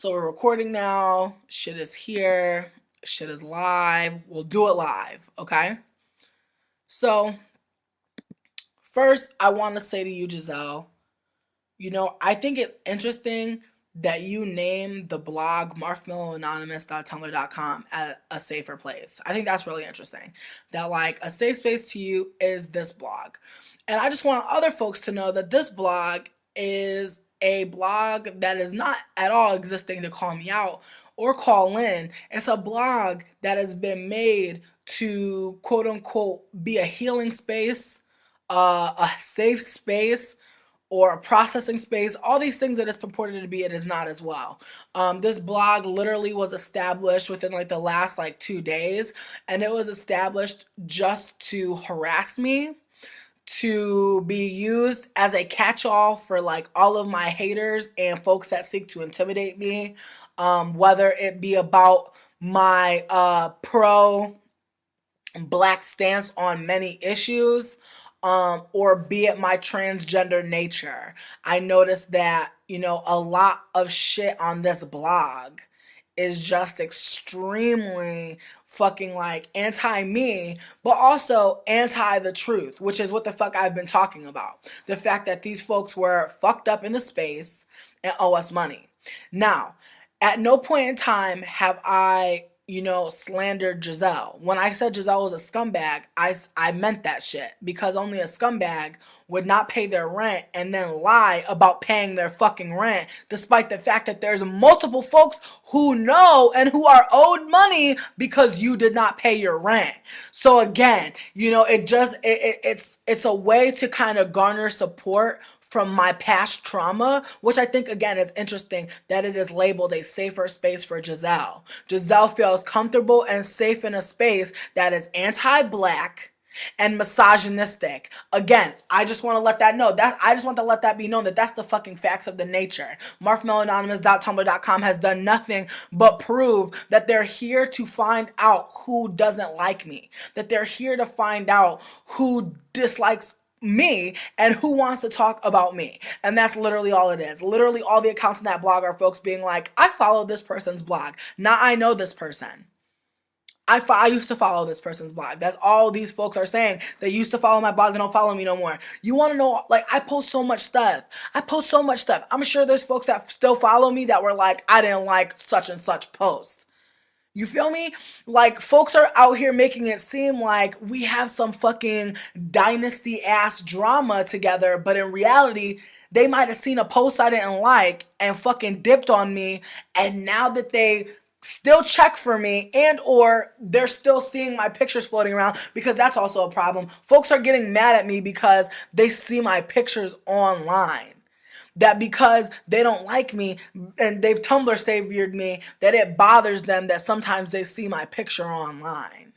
So we're recording now. Shit is here. Shit is live. We'll do it live, okay? So, first, I want to say to you, Jisel, I think it's interesting that you name the blog marshmallowanonymous.tumblr.com as a safer place. I think that's really interesting. That, like, a safe space to you is this blog. And I just want other folks to know that this blog is a blog that is not at all existing to call me out or call in. It's a blog that has been made to quote unquote be a healing space, a safe space, or a processing space. All these things that it's purported to be, it is not as well. This blog literally was established within like the last like 2 days, and it was established just to harass me, to be used as a catch-all for like all of my haters and folks that seek to intimidate me, whether it be about my pro black stance on many issues, or be it my transgender nature. I noticed that, a lot of shit on this blog is just extremely fucking like anti me, but also anti the truth, which is what the fuck I've been talking about. The fact that these folks were fucked up in the space and owe us money. Now, at no point in time have I slandered Jisel. When I said Jisel was a scumbag, I meant that shit, because only a scumbag would not pay their rent and then lie about paying their fucking rent, despite the fact that there's multiple folks who know and who are owed money because you did not pay your rent. So again, it's a way to kind of garner support from my past trauma, which I think, again, is interesting that it is labeled a safer space for Jisel. Jisel feels comfortable and safe in a space that is anti-black and misogynistic. Again, I just want to let that know. I just want to let that be known that that's the fucking facts of the nature. marshmallowanonymous.tumblr.com has done nothing but prove that they're here to find out who doesn't like me. That they're here to find out who dislikes me and who wants to talk about me. And that's literally all it is. Literally all the accounts in that blog are folks being like, I follow this person's blog. Now I know this person. I used to follow this person's blog. That's all these folks are saying. They used to follow my blog. They don't follow me no more. You want to know, like, I post so much stuff. I'm sure there's folks that still follow me that were like, I didn't like such and such post. You feel me? Like, folks are out here making it seem like we have some fucking dynasty ass drama together, but in reality, they might have seen a post I didn't like and fucking dipped on me, and now that they still check for me and or they're still seeing my pictures floating around, because that's also a problem. Folks are getting mad at me because they see my pictures online. That because they don't like me and they've Tumblr saviored me, that it bothers them that sometimes they see my picture online.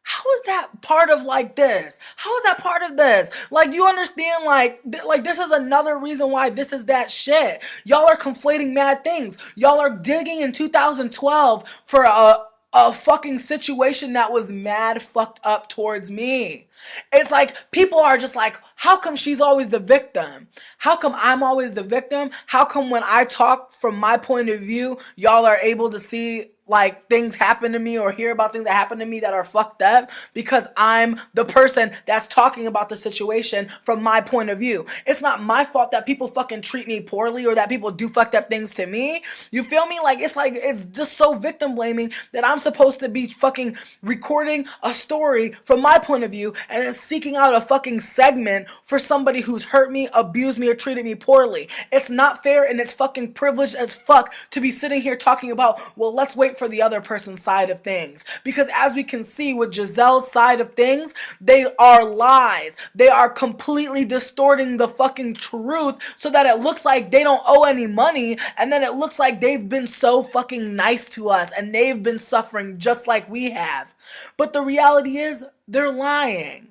How is that part of like this? How is that part of this? Like, do you understand? Like this is another reason why this is that shit. Y'all are conflating mad things. Y'all are digging in 2012 for a fucking situation that was mad fucked up towards me. It's like people are just like, how come she's always the victim? How come I'm always the victim? How come when I talk from my point of view, y'all are able to see like things happen to me or hear about things that happen to me that are fucked up? Because I'm the person that's talking about the situation from my point of view. It's not my fault that people fucking treat me poorly or that people do fucked up things to me. You feel me? Like it's just so victim blaming that I'm supposed to be fucking recording a story from my point of view and then seeking out a fucking segment for somebody who's hurt me, abused me, or treated me poorly. It's not fair, and it's fucking privileged as fuck to be sitting here talking about, well, let's wait for the other person's side of things. Because as we can see with Jisel's side of things, they are lies. They are completely distorting the fucking truth so that it looks like they don't owe any money, and then it looks like they've been so fucking nice to us and they've been suffering just like we have. But the reality is, they're lying.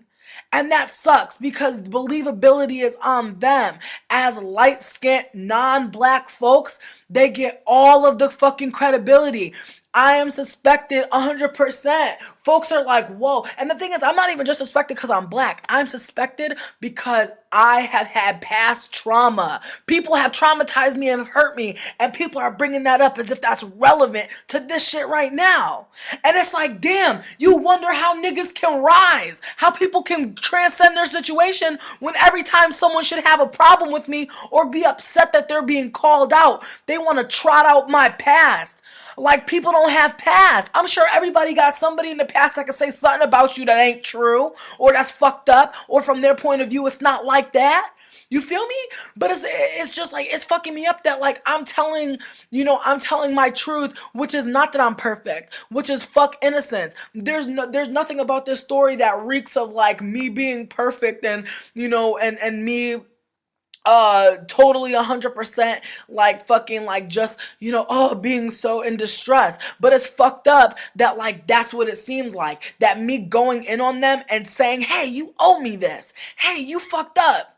And that sucks because believability is on them. As light-skinned, non-black folks, they get all of the fucking credibility. I am suspected 100%. Folks are like, whoa. And the thing is, I'm not even just suspected because I'm black. I'm suspected because I have had past trauma. People have traumatized me and have hurt me. And people are bringing that up as if that's relevant to this shit right now. And it's like, damn, you wonder how niggas can rise. How people can transcend their situation when every time someone should have a problem with me or be upset that they're being called out, they want to trot out my past. Like, people don't have past. I'm sure everybody got somebody in the past that can say something about you that ain't true, or that's fucked up, or from their point of view, it's not like that. You feel me? But it's just like, it's fucking me up that, like, I'm telling my truth, which is not that I'm perfect, which is fuck innocence. There's nothing about this story that reeks of like me being perfect and, and me totally 100% like fucking like just being so in distress. But it's fucked up that like that's what it seems like, that me going in on them and saying, hey, you owe me this, hey, you fucked up,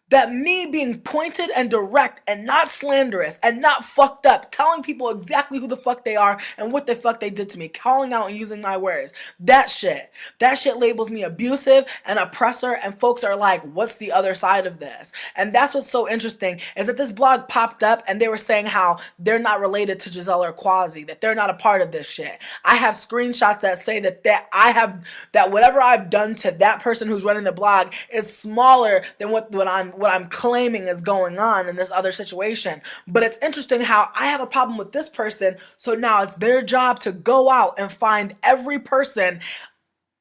that me being pointed and direct and not slanderous and not fucked up, telling people exactly who the fuck they are and what the fuck they did to me, calling out and using my words, that shit labels me abusive and oppressor, and folks are like, what's the other side of this? And that's what's so interesting, is that this blog popped up and they were saying how they're not related to Jisel or Quasi, that they're not a part of this shit. I have screenshots that say that whatever I've done to that person who's running the blog is smaller than what I'm claiming is going on in this other situation. But it's interesting how I have a problem with this person, so now it's their job to go out and find every person,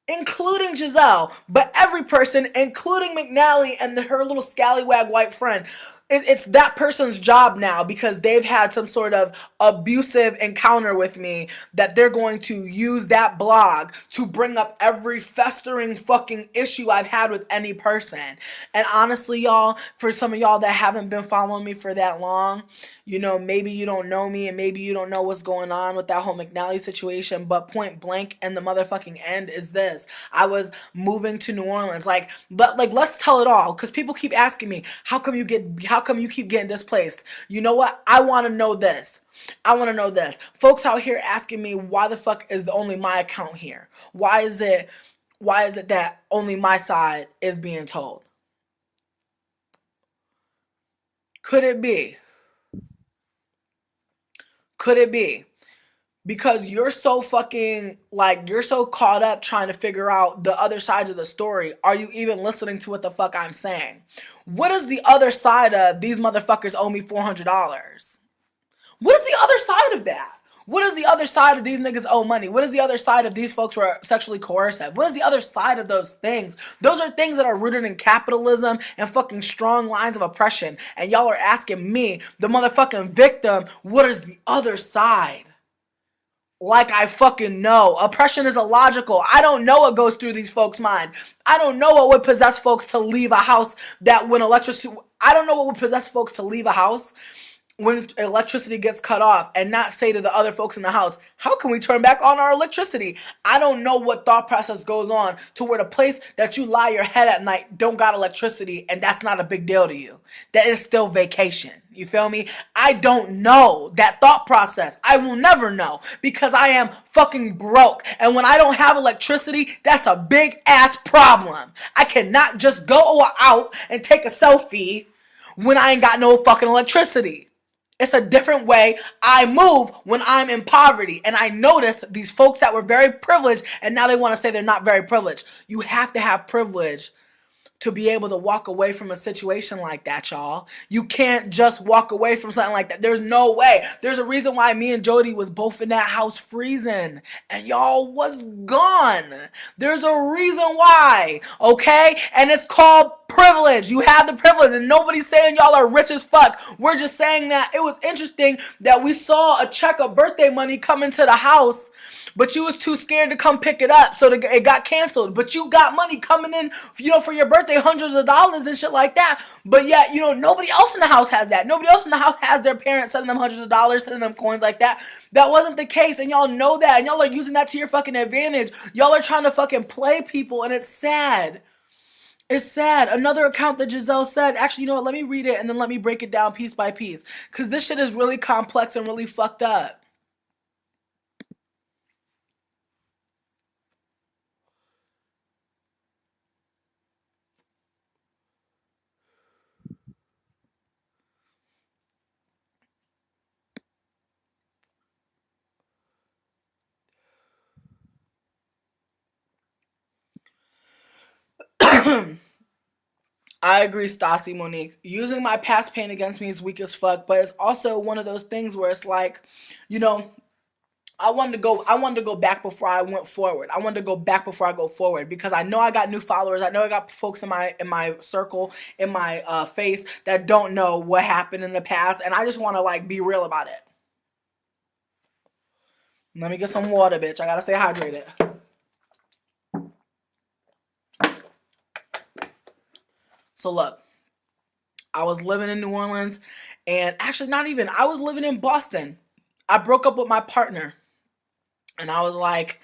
including Jisel, but every person, including McNally and her little scallywag white friend. It's that person's job now, because they've had some sort of abusive encounter with me, that they're going to use that blog to bring up every festering fucking issue I've had with any person. And honestly, y'all, for some of y'all that haven't been following me for that long, maybe you don't know me and maybe you don't know what's going on with that whole McNally situation, but point blank and the motherfucking end is this. I was moving to New Orleans, but let's tell it all, because people keep asking me, how come you keep getting displaced? You know what? I want to know this. Folks out here asking me, why the fuck is only my account here? Why is it that only my side is being told? Could it be because you're so fucking, you're so caught up trying to figure out the other sides of the story? Are you even listening to what the fuck I'm saying? What is the other side of these motherfuckers owe me $400? What is the other side of that? What is the other side of these niggas owe money? What is the other side of these folks were sexually coercive? What is the other side of those things? Those are things that are rooted in capitalism and fucking strong lines of oppression. And y'all are asking me, the motherfucking victim, what is the other side? Like I fucking know. Oppression is illogical. I don't know what goes through these folks' mind. I don't know what would possess folks to leave a house that when electricity... I don't know what would possess folks to leave a house when electricity gets cut off and not say to the other folks in the house, how can we turn back on our electricity? I don't know what thought process goes on to where the place that you lie your head at night don't got electricity, and that's not a big deal to you. That is still vacation. You feel me? I don't know that thought process. I will never know, because I am fucking broke. And when I don't have electricity, that's a big ass problem. I cannot just go out and take a selfie when I ain't got no fucking electricity. It's a different way I move when I'm in poverty. And I notice these folks that were very privileged, and now they want to say they're not very privileged. You have to have privilege to be able to walk away from a situation like that, y'all. You can't just walk away from something like that. There's no way. There's a reason why me and Jody was both in that house freezing and y'all was gone. There's a reason why, okay? And it's called privilege. You have the privilege, and nobody's saying y'all are rich as fuck. We're just saying that it was interesting that we saw a check of birthday money come into the house, but you was too scared to come pick it up, so it got canceled. But you got money coming in, for your birthday, hundreds of dollars and shit like that. But yet, nobody else in the house has that. Nobody else in the house has their parents sending them hundreds of dollars, sending them coins like that. That wasn't the case, and y'all know that, and y'all are using that to your fucking advantage. Y'all are trying to fucking play people, and it's sad. It's sad. Another account that Jisel said, actually, you know what? Let me read it, and then let me break it down piece by piece, because this shit is really complex and really fucked up. I agree, Stassi Monique. Using my past pain against me is weak as fuck, but it's also one of those things where it's like, you know, I wanted to go back before I went forward. I wanted to go back before I go forward because I know I got new followers. I know I got folks in my circle, in my face that don't know what happened in the past, and I just want to like be real about it. Let me get some water, bitch. I gotta stay hydrated. So look, I was living in New Orleans, and actually not even. I was living in Boston. I broke up with my partner, and I was like,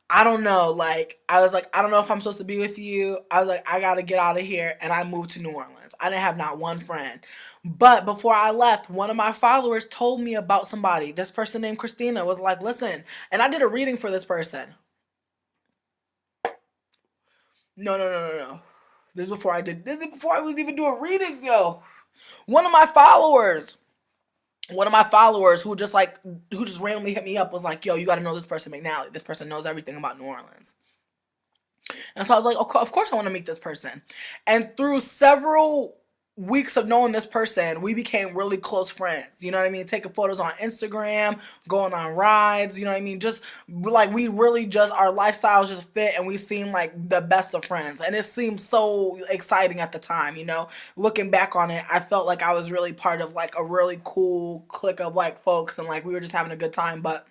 I don't know. Like, I was like, I don't know if I'm supposed to be with you. I was like, I gotta get out of here. And I moved to New Orleans. I didn't have not one friend. But before I left, one of my followers told me about somebody. This person named Christina was like, listen. And I did a reading for this person. No, no, no, no, no. This is before I was even doing readings, yo. One of my followers. One of my followers who just randomly hit me up was like, yo, you gotta know this person, McNally. This person knows everything about New Orleans. And so I was like, of course I want to meet this person. And through several weeks of knowing this person, we became really close friends. You know what I mean? Taking photos on Instagram, going on rides, you know what I mean? Just like we really just, our lifestyles just fit and we seemed like the best of friends. And it seemed so exciting at the time, you know? Looking back on it, I felt like I was really part of like a really cool clique of like folks and like we were just having a good time. But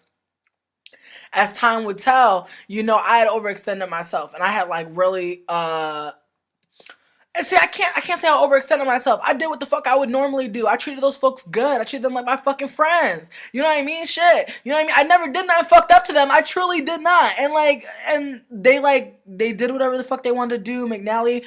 as time would tell, you know, I had overextended myself and I had like really and see, I can't say I overextended myself. I did what the fuck I would normally do. I treated those folks good. I treated them like my fucking friends. You know what I mean? Shit. You know what I mean? I never did nothing fucked up to them. I truly did not. And they did whatever the fuck they wanted to do. McNally,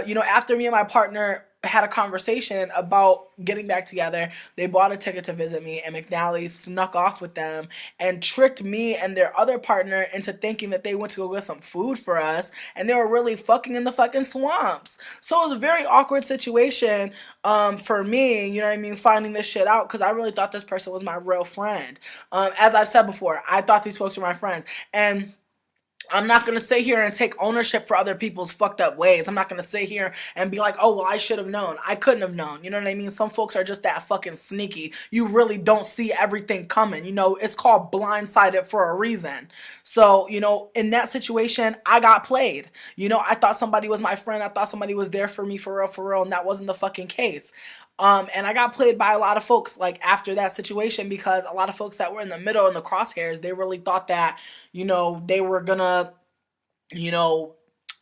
you know, after me and my partner had a conversation about getting back together, they bought a ticket to visit me, and McNally snuck off with them and tricked me and their other partner into thinking that they went to go get some food for us, and they were really fucking in the fucking swamps. So it was a very awkward situation for me, you know what I mean, finding this shit out because I really thought this person was my real friend. As I've said before, I thought these folks were my friends, and I'm not going to sit here and take ownership for other people's fucked up ways. I'm not going to sit here and be like, oh, well, I should have known. I couldn't have known. You know what I mean? Some folks are just that fucking sneaky. You really don't see everything coming. You know, it's called blindsided for a reason. So, you know, in that situation, I got played. You know, I thought somebody was my friend. I thought somebody was there for me for real, and that wasn't the fucking case. And I got played by a lot of folks like after that situation because a lot of folks that were in the middle in the crosshairs, they really thought that, you know, they were gonna, you know,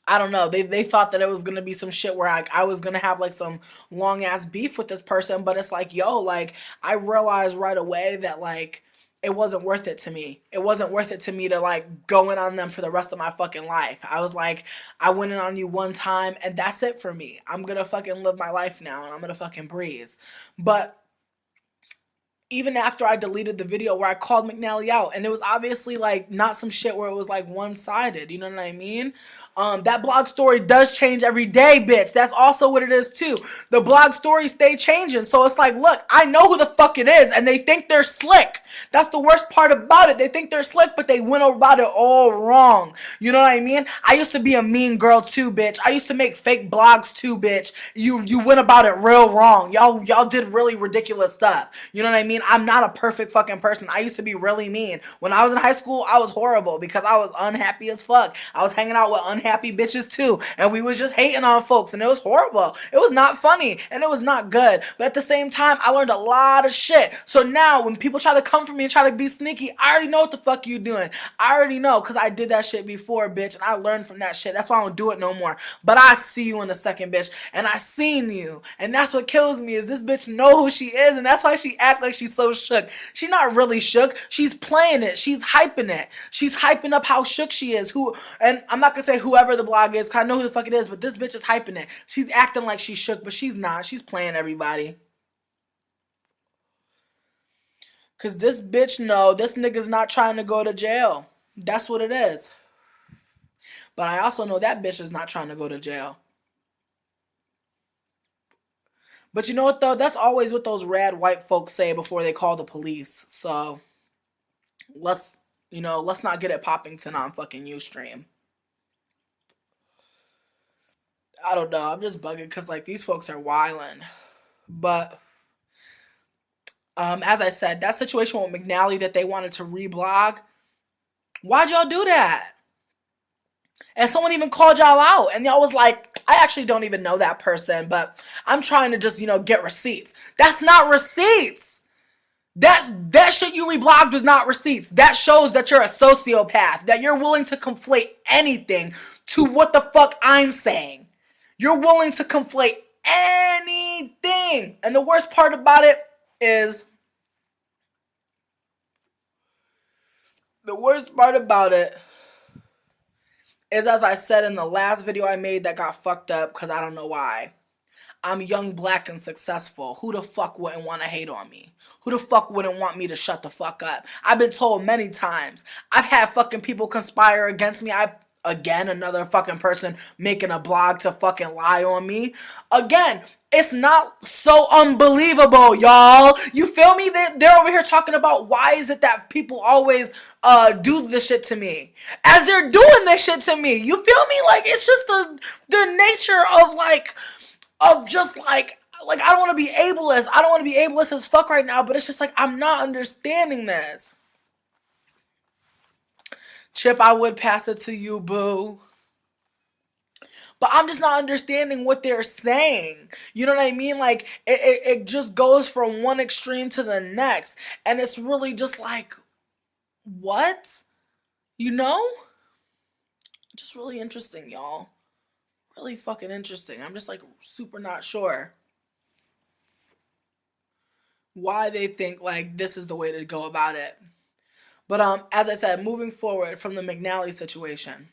I don't know. They thought that it was gonna be some shit where I was gonna have like some long ass beef with this person, but it's like, yo, like I realized right away that like it wasn't worth it to me. It wasn't worth it to me to like go in on them for the rest of my fucking life. I was like, I went in on you one time and that's it for me. I'm gonna fucking live my life now and I'm gonna fucking breeze. But even after I deleted the video where I called McNally out, and it was obviously like not some shit where it was like one-sided, you know what I mean? That blog story does change every day, bitch. That's also what it is too. The blog stories stay changing. So it's like, look, I know who the fuck it is, and they think they're slick. That's the worst part about it. They think they're slick, but they went about it all wrong. You know what I mean? I used to be a mean girl too, bitch. I used to make fake blogs too, bitch. You went about it real wrong. Y'all did really ridiculous stuff. You know what I mean? I'm not a perfect fucking person. I used to be really mean. When I was in high school, I was horrible because I was unhappy as fuck. I was hanging out with unhappy bitches too, and we was just hating on folks, and it was horrible. It was not funny, and it was not good. But at the same time, I learned a lot of shit. So now, when people try to come for me and try to be sneaky, I already know what the fuck you doing. I already know because I did that shit before, bitch, and I learned from that shit. That's why I don't do it no more. But I see you in a second, bitch, and I seen you, and that's what kills me is this bitch know who she is, and that's why she act like she's so shook. She's not really shook. She's playing it. She's hyping it. She's hyping up how shook she is. And I'm not gonna say whoever the blog is, because I know who the fuck it is, but this bitch is hyping it. She's acting like she's shook, but she's not. She's playing everybody. Because this bitch know this nigga's not trying to go to jail. That's what it is. But I also know that bitch is not trying to go to jail. But you know what though? That's always what those rad white folks say before they call the police. So let's let's not get it Poppington on fucking Ustream. I don't know. I'm just bugging because like these folks are wildin'. But as I said, that situation with McNally that they wanted to reblog, why'd y'all do that? And someone even called y'all out, and y'all was like, I actually don't even know that person, but I'm trying to just, get receipts. That's not receipts. That shit you reblogged was not receipts. That shows that you're a sociopath, that you're willing to conflate anything to what the fuck I'm saying. You're willing to conflate anything. And the worst part about it is, as I said in the last video I made that got fucked up because I don't know why. I'm young, black, and successful. Who the fuck wouldn't want to hate on me? Who the fuck wouldn't want me to shut the fuck up? I've been told many times. I've had fucking people conspire against me. Again, another fucking person making a blog to fucking lie on me. Again, it's not so unbelievable, y'all. You feel me? They're over here talking about why is it that people always do this shit to me. As they're doing this shit to me. You feel me? Like, it's just the nature of just like I don't want to be ableist. I don't want to be ableist as fuck right now, but it's just like I'm not understanding this. Chip, I would pass it to you, boo. But I'm just not understanding what they're saying. You know what I mean? Like, it just goes from one extreme to the next. And it's really just like, what? Just really interesting, y'all. Really fucking interesting. I'm just like super not sure why they think like this is the way to go about it. But as I said, moving forward from the McNally situation,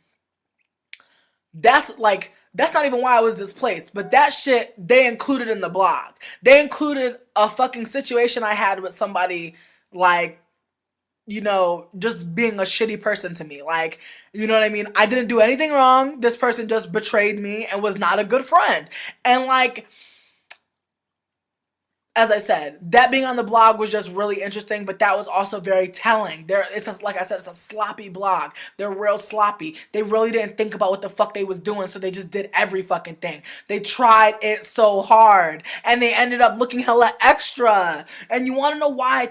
that's not even why I was displaced. But that shit they included in the blog. They included a fucking situation I had with somebody like, just being a shitty person to me. Like, you know what I mean? I didn't do anything wrong. This person just betrayed me and was not a good friend. And like, as I said, that being on the blog was just really interesting, but that was also very telling. Like I said, it's a sloppy blog. They're real sloppy. They really didn't think about what the fuck they was doing, so they just did every fucking thing. They tried it so hard, and they ended up looking hella extra. And you want to know why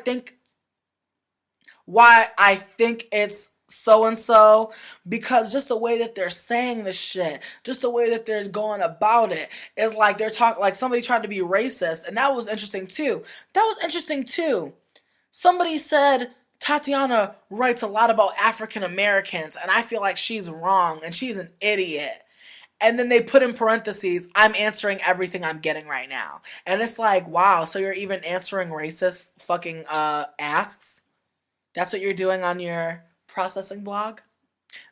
I think it's so-and-so? Because just the way that they're saying this shit, just the way that they're going about it, is like they're talking like somebody tried to be racist, and that was interesting too. Somebody said Tatiana writes a lot about African Americans, and I feel like she's wrong and she's an idiot. And then they put in parentheses, I'm answering everything I'm getting right now. And it's like, wow, so you're even answering racist fucking asks? That's what you're doing on your processing blog?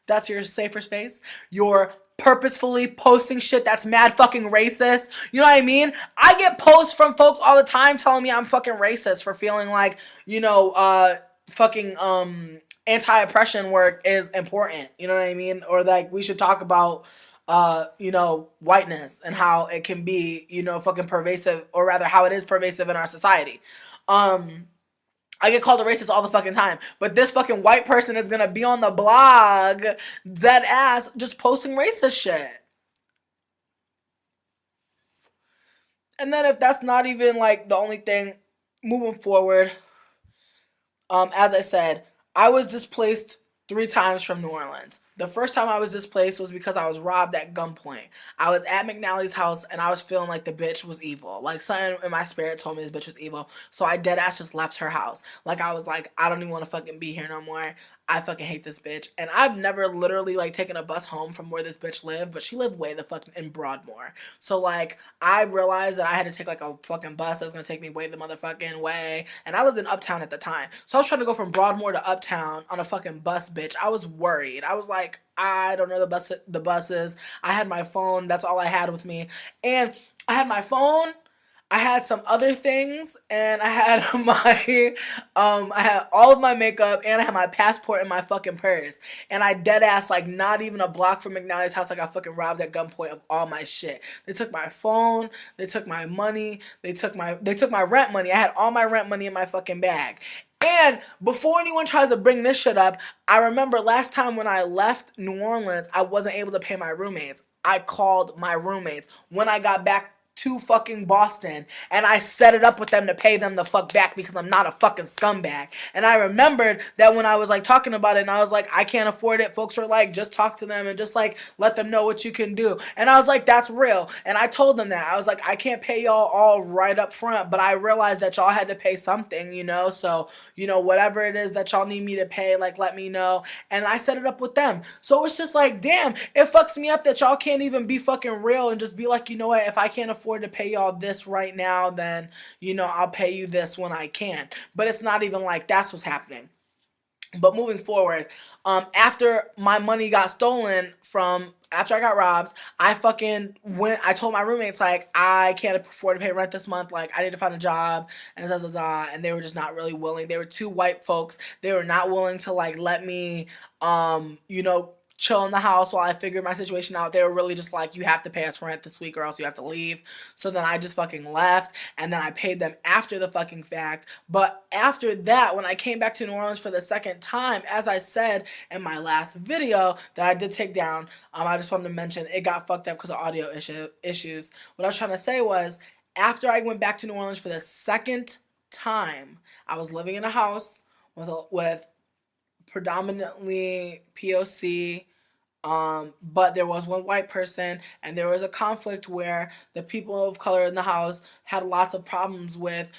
That's your safer space? You're purposefully posting shit that's mad fucking racist? You know what I mean? I get posts from folks all the time telling me I'm fucking racist for feeling like, fucking anti-oppression work is important. You know what I mean? Or like we should talk about whiteness and how it can be, fucking pervasive, or rather how it is pervasive in our society. I get called a racist all the fucking time. But this fucking white person is gonna be on the blog, dead ass, just posting racist shit. And then if that's not even like the only thing, moving forward, as I said, I was displaced 3 times from New Orleans. The first time I was displaced was because I was robbed at gunpoint. I was at McNally's house and I was feeling like the bitch was evil. Like something in my spirit told me this bitch was evil. So I dead ass just left her house. Like I was like, I don't even want to fucking be here no more. I fucking hate this bitch. And I've never literally like taken a bus home from where this bitch lived, but she lived way the fuck in Broadmoor. So like I realized that I had to take like a fucking bus that was gonna take me way the motherfucking way. And I lived in Uptown at the time. So I was trying to go from Broadmoor to Uptown on a fucking bus, bitch. I was worried. I was like, I don't know the buses. I had my phone. That's all I had with me. And I had my phone. I had some other things, and I had I had all of my makeup, and I had my passport in my fucking purse. And I dead ass, like, not even a block from McNally's house, I got fucking robbed at gunpoint of all my shit. They took my phone, they took my money, they took my rent money. I had all my rent money in my fucking bag. And before anyone tries to bring this shit up, I remember last time when I left New Orleans, I wasn't able to pay my roommates. I called my roommates when I got back to fucking Boston, and I set it up with them to pay them the fuck back because I'm not a fucking scumbag. And I remembered that when I was like talking about it and I was like, I can't afford it, folks were like, just talk to them and just like let them know what you can do. And I was like, that's real. And I told them that. I was like, I can't pay y'all all right up front, but I realized that y'all had to pay something, you know? So, you know, whatever it is that y'all need me to pay, like let me know. And I set it up with them. So it's just like, damn, it fucks me up that y'all can't even be fucking real and just be like, you know what, if I can't afford to pay y'all this right now, then, you know, I'll pay you this when I can. But it's not even like that's what's happening. But moving forward, after my money got stolen from, after I got robbed, I fucking went, I told my roommates, like, I can't afford to pay rent this month, like, I need to find a job, and they were just not really willing. They were two white folks. They were not willing to, like, let me, you know, chill in the house while I figured my situation out. They were really just like, you have to pay us rent this week or else you have to leave. So then I just fucking left, and then I paid them after the fucking fact. But after that, when I came back to New Orleans for the second time, as I said in my last video that I did take down, I just wanted to mention it got fucked up because of audio issues. What I was trying to say was, after I went back to New Orleans for the second time, I was living in a house with predominantly POC, but there was one white person, and there was a conflict where the people of color in the house had lots of problems with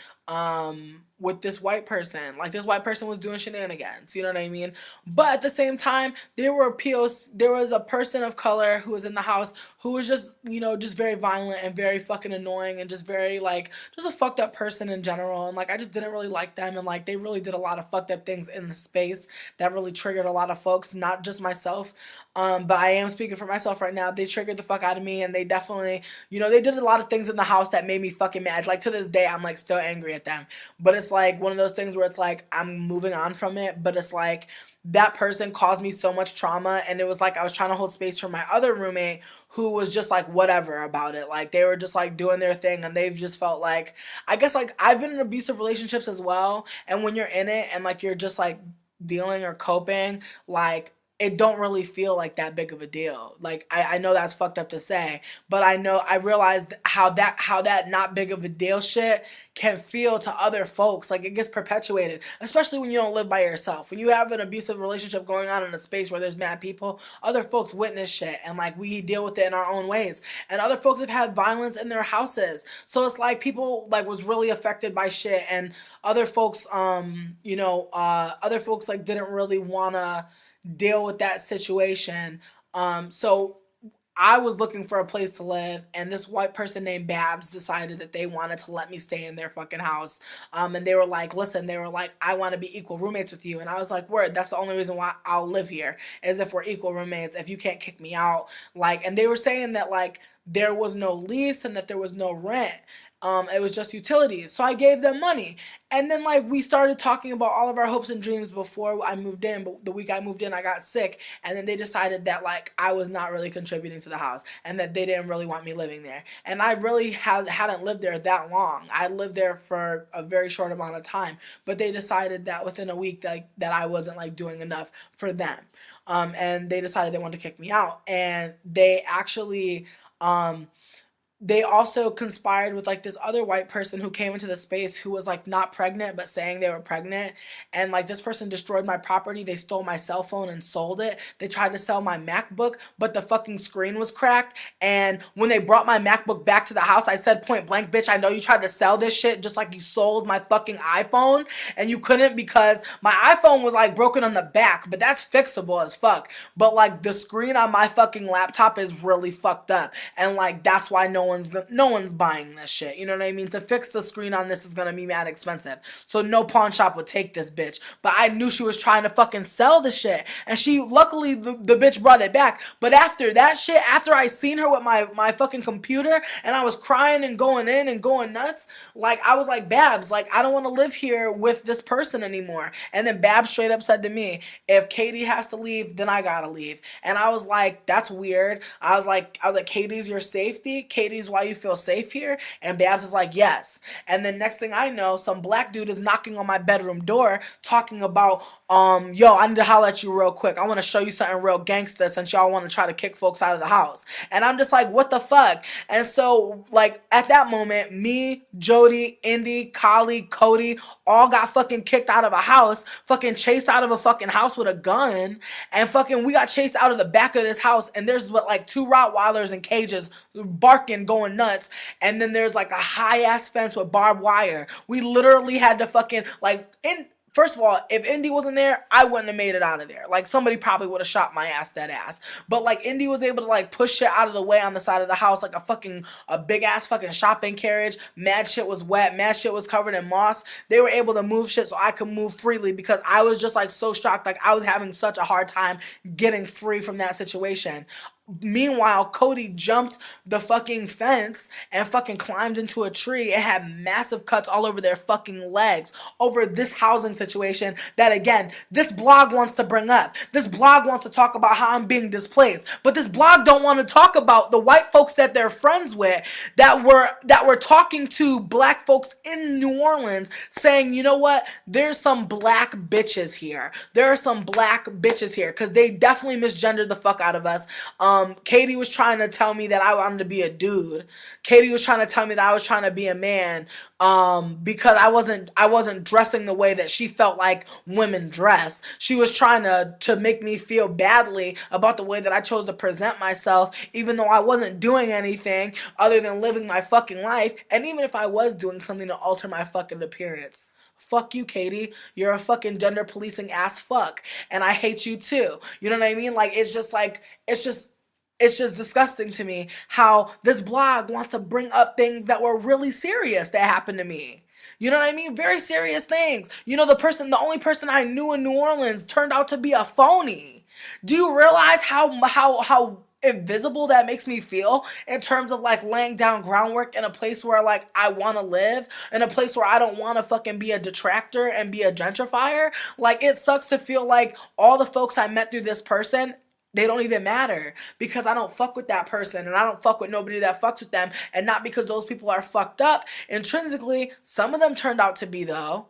this white person. Like, this white person was doing shenanigans, you know what I mean? But at the same time, there was a person of color who was in the house who was just, you know, just very violent and very fucking annoying and just very, like, just a fucked up person in general. And, like, I just didn't really like them, and, like, they really did a lot of fucked up things in the space that really triggered a lot of folks, not just myself. But I am speaking for myself right now. They triggered the fuck out of me, and they definitely, you know, they did a lot of things in the house that made me fucking mad. Like, to this day, I'm, like, still angry at them. But it's, like, one of those things where it's, like, I'm moving on from it, but it's, like, that person caused me so much trauma, and it was, like, I was trying to hold space for my other roommate who was just, like, whatever about it. Like, they were just, like, doing their thing, and they've just felt like, I guess, like, I've been in abusive relationships as well, and when you're in it and, like, you're just, like, dealing or coping, like, it don't really feel like that big of a deal. Like, I know that's fucked up to say, but I realized how that not big of a deal shit can feel to other folks. Like, it gets perpetuated, especially when you don't live by yourself. When you have an abusive relationship going on in a space where there's mad people, other folks witness shit, and, like, we deal with it in our own ways. And other folks have had violence in their houses. So it's like people, like, was really affected by shit, and other folks, you know, other folks, like, didn't really wanna deal with that situation. So I was looking for a place to live, and this white person named Babs decided that they wanted to let me stay in their fucking house. And they were like, listen, they were like, I want to be equal roommates with you. And I was like, word, that's the only reason why I'll live here, is if we're equal roommates, if you can't kick me out. Like, and they were saying that, like, there was no lease and that there was no rent. It was just utilities. So I gave them money. And then, like, we started talking about all of our hopes and dreams before I moved in. But the week I moved in, I got sick. And then they decided that, like, I was not really contributing to the house and that they didn't really want me living there. And I really hadn't lived there that long. I lived there for a very short amount of time. But they decided that within a week, like, that I wasn't, like, doing enough for them. And they decided they wanted to kick me out. And they actually... they also conspired with, like, this other white person who came into the space who was, like, not pregnant but saying they were pregnant. And, like, this person destroyed my property. They stole my cell phone and sold it. They tried to sell my MacBook, but the fucking screen was cracked. And when they brought my MacBook back to the house, I said point blank, bitch, I know you tried to sell this shit just like you sold my fucking iPhone, and you couldn't because my iPhone was, like, broken on the back, but that's fixable as fuck. But, like, the screen on my fucking laptop is really fucked up, and, like, that's why no one's buying this shit. You know what I mean? To fix the screen on this is gonna be mad expensive. So no pawn shop would take this bitch. But I knew she was trying to fucking sell the shit. And she, luckily, the bitch brought it back. But after that shit, after I seen her with my fucking computer, and I was crying and going in and going nuts, like, I was like, Babs, like, I don't want to live here with this person anymore. And then Babs straight up said to me, if Katie has to leave, then I gotta leave. And I was like, that's weird. I was like, Katie's your safety? Katie's ladies why you feel safe here? And Babs is like, yes. And then next thing I know, some black dude is knocking on my bedroom door talking about, yo, I need to holler at you real quick. I want to show you something real gangsta since y'all want to try to kick folks out of the house. And I'm just like, what the fuck? And so, like, at that moment, me, Jody, Indy, Kali, Cody, all got fucking kicked out of a house, fucking chased out of a fucking house with a gun, and fucking we got chased out of the back of this house, and there's like 2 Rottweilers in cages barking, going nuts, and then there's like a high ass fence with barbed wire. We literally had to fucking first of all, if Indy wasn't there, I wouldn't have made it out of there. Like, somebody probably would have shot my ass dead ass. But, like, Indy was able to, like, push shit out of the way on the side of the house, like a big-ass fucking shopping carriage. Mad shit was wet. Mad shit was covered in moss. They were able to move shit so I could move freely because I was just, like, so shocked. Like, I was having such a hard time getting free from that situation. Meanwhile, Cody jumped the fucking fence and fucking climbed into a tree and had massive cuts all over their fucking legs over this housing situation that, again, this blog wants to bring up. This blog wants to talk about how I'm being displaced, but this blog don't want to talk about the white folks that they're friends with that were talking to black folks in New Orleans saying, you know what, there's some black bitches here. There are some black bitches here because they definitely misgendered the fuck out of us. Katie was trying to tell me that I wanted to be a dude. Katie was trying to tell me that I was trying to be a man, because I wasn't dressing the way that she felt like women dress. She was trying to make me feel badly about the way that I chose to present myself, even though I wasn't doing anything other than living my fucking life, and even if I was doing something to alter my fucking appearance. Fuck you, Katie. You're a fucking gender policing ass fuck. And I hate you too. You know what I mean? Like, it's just disgusting to me how this blog wants to bring up things that were really serious that happened to me. You know what I mean? Very serious things. You know, the only person I knew in New Orleans turned out to be a phony. Do you realize how invisible that makes me feel in terms of like laying down groundwork in a place where like I want to live, in a place where I don't want to fucking be a detractor and be a gentrifier? Like, it sucks to feel like all the folks I met through this person, they don't even matter because I don't fuck with that person and I don't fuck with nobody that fucks with them, and not because those people are fucked up intrinsically. Some of them turned out to be, though.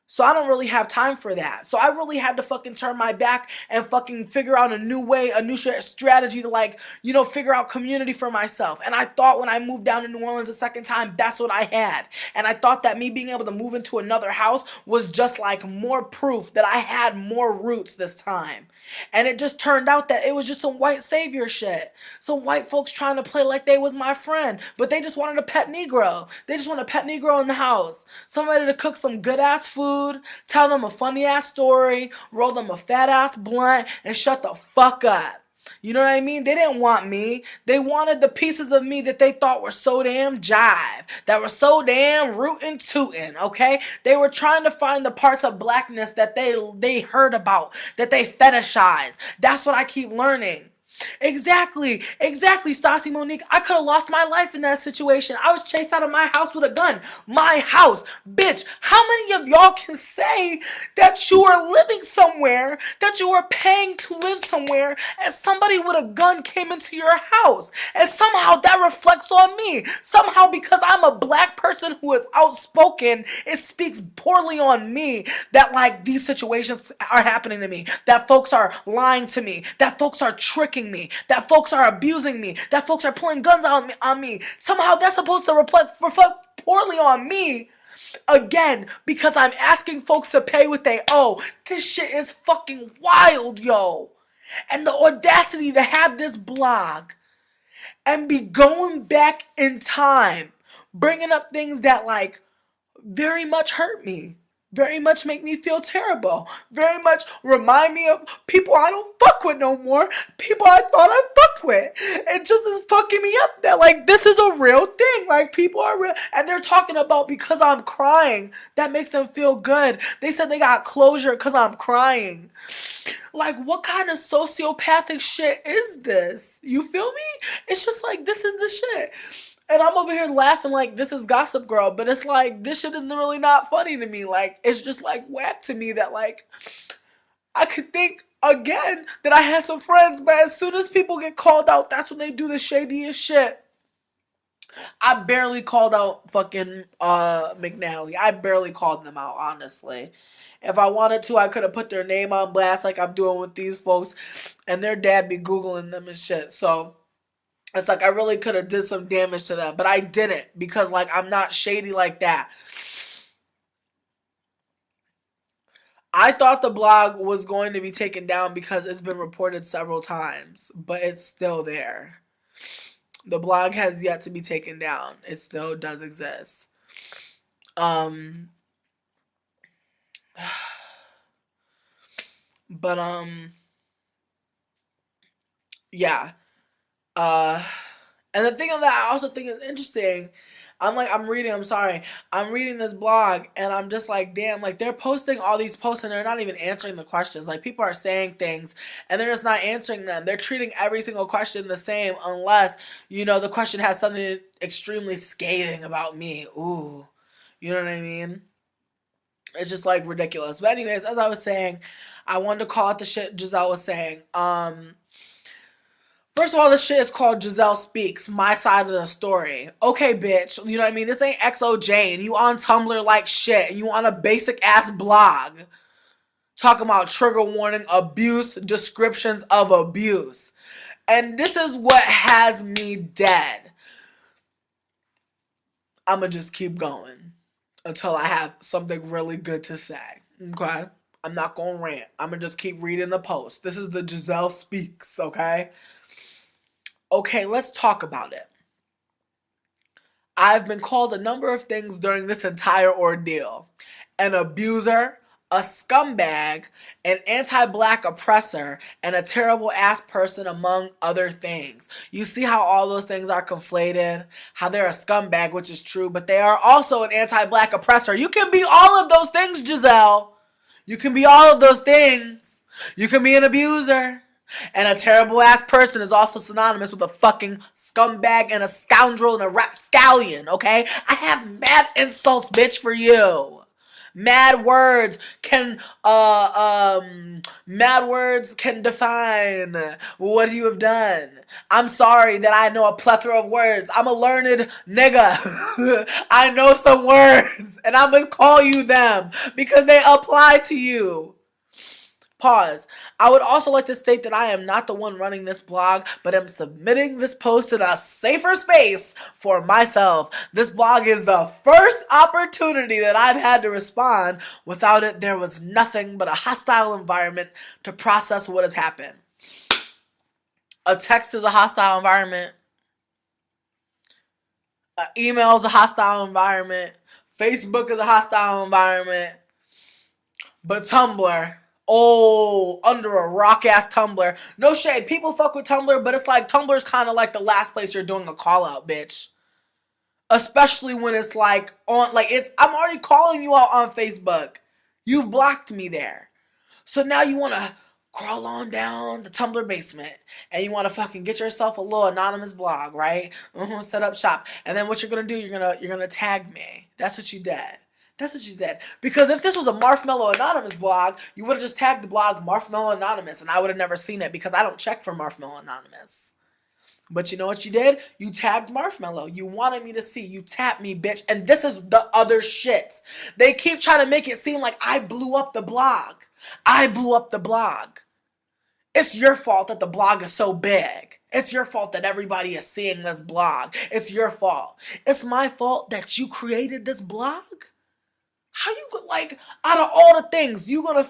So I don't really have time for that. So I really had to fucking turn my back and fucking figure out a new way, a new strategy to, like, you know, figure out community for myself. And I thought when I moved down to New Orleans the second time, that's what I had. And I thought that me being able to move into another house was just like more proof that I had more roots this time. And it just turned out that it was just some white savior shit. Some white folks trying to play like they was my friend, but they just wanted a pet Negro. They just want a pet Negro in the house. Somebody to cook some good ass food, tell them a funny ass story, roll them a fat ass blunt, and shut the fuck up. You know what I mean? They didn't want me. They wanted the pieces of me that they thought were so damn jive, that were so damn rootin' tootin', okay? They were trying to find the parts of blackness that they heard about, that they fetishize. That's what I keep learning. Exactly, Stassi Monique. I could have lost my life in that situation. I was chased out of my house with a gun. My house. Bitch, how many of y'all can say that you are living somewhere, that you are paying to live somewhere, and somebody with a gun came into your house? And somehow that reflects on me. Somehow, because I'm a black person who is outspoken, it speaks poorly on me that, like, these situations are happening to me, that folks are lying to me, that folks are tricking me, that folks are abusing me, that folks are pulling guns on me. Somehow that's supposed to reflect poorly on me. Again, because I'm asking folks to pay what they owe. This shit is fucking wild, yo. And the audacity to have this blog and be going back in time, bringing up things that, like, very much hurt me, very much make me feel terrible, very much remind me of people I don't fuck with no more, people I thought I fucked with. It just is fucking me up that, like, this is a real thing. Like, people are real, and they're talking about because I'm crying, that makes them feel good. They said they got closure because I'm crying. Like, what kind of sociopathic shit is this? You feel me? It's just like, this is the shit. And I'm over here laughing like this is Gossip Girl, but it's like, this shit is really not funny to me. Like, it's just like whack to me that, like, I could think again that I had some friends, but as soon as people get called out, that's when they do the shadiest shit. I barely called out fucking McNally. I barely called them out, honestly. If I wanted to, I could have put their name on blast like I'm doing with these folks, and their dad be Googling them and shit. So it's like I really could have did some damage to them, but I didn't because like I'm not shady like that. I thought the blog was going to be taken down because it's been reported several times, but it's still there. The blog has yet to be taken down. It still does exist. Um, but yeah. Uh, and the thing that I also think is interesting, I'm reading this blog and I'm just like, damn, like they're posting all these posts and they're not even answering the questions. Like people are saying things and they're just not answering them. They're treating every single question the same unless, the question has something extremely scathing about me. Ooh, you know what I mean? It's just like ridiculous. But anyways, as I was saying, I wanted to call out the shit Jisel was saying. First of all, this shit is called Jisel Speaks, my side of the story. Okay, bitch, you know what I mean? This ain't XO Jane. You on Tumblr like shit, and you on a basic ass blog. Talking about trigger warning, abuse, descriptions of abuse. And this is what has me dead. I'ma just keep going until I have something really good to say. Okay? I'm not gonna rant. I'ma just keep reading the post. This is the Jisel Speaks, okay? Okay, let's talk about it. I've been called a number of things during this entire ordeal. An abuser, a scumbag, an anti-black oppressor, and a terrible ass person among other things. You see how all those things are conflated? How they're a scumbag, which is true, but they are also an anti-black oppressor. You can be all of those things, Jisel. You can be all of those things. You can be an abuser. And a terrible ass person is also synonymous with a fucking scumbag and a scoundrel and a rapscallion, okay? I have mad insults, bitch, for you. Mad words can define what you have done. I'm sorry that I know a plethora of words. I'm a learned nigga. I know some words and I'm gonna call you them because they apply to you. Pause. I would also like to state that I am not the one running this blog, but am submitting this post in a safer space for myself. This blog is the first opportunity that I've had to respond. Without it, there was nothing but a hostile environment to process what has happened. A text is a hostile environment. An email is a hostile environment. Facebook is a hostile environment. But Tumblr, under a rock ass Tumblr. No shade. People fuck with Tumblr, but it's like Tumblr's kind of like the last place you're doing a call out, bitch. Especially when it's like I'm already calling you out on Facebook. You've blocked me there. So now you want to crawl on down the Tumblr basement and you want to fucking get yourself a little anonymous blog, right? Set up shop. And then what you're going to do, you're going to tag me. That's what you did. That's what you did. Because if this was a Marshmallow Anonymous blog, you would have just tagged the blog Marshmallow Anonymous and I would have never seen it because I don't check for Marshmallow Anonymous. But you know what you did? You tagged Marshmallow. You wanted me to see. You tapped me, bitch. And this is the other shit. They keep trying to make it seem like I blew up the blog. I blew up the blog. It's your fault that the blog is so big. It's your fault that everybody is seeing this blog. It's your fault. It's my fault that you created this blog? How you like out of all the things you gonna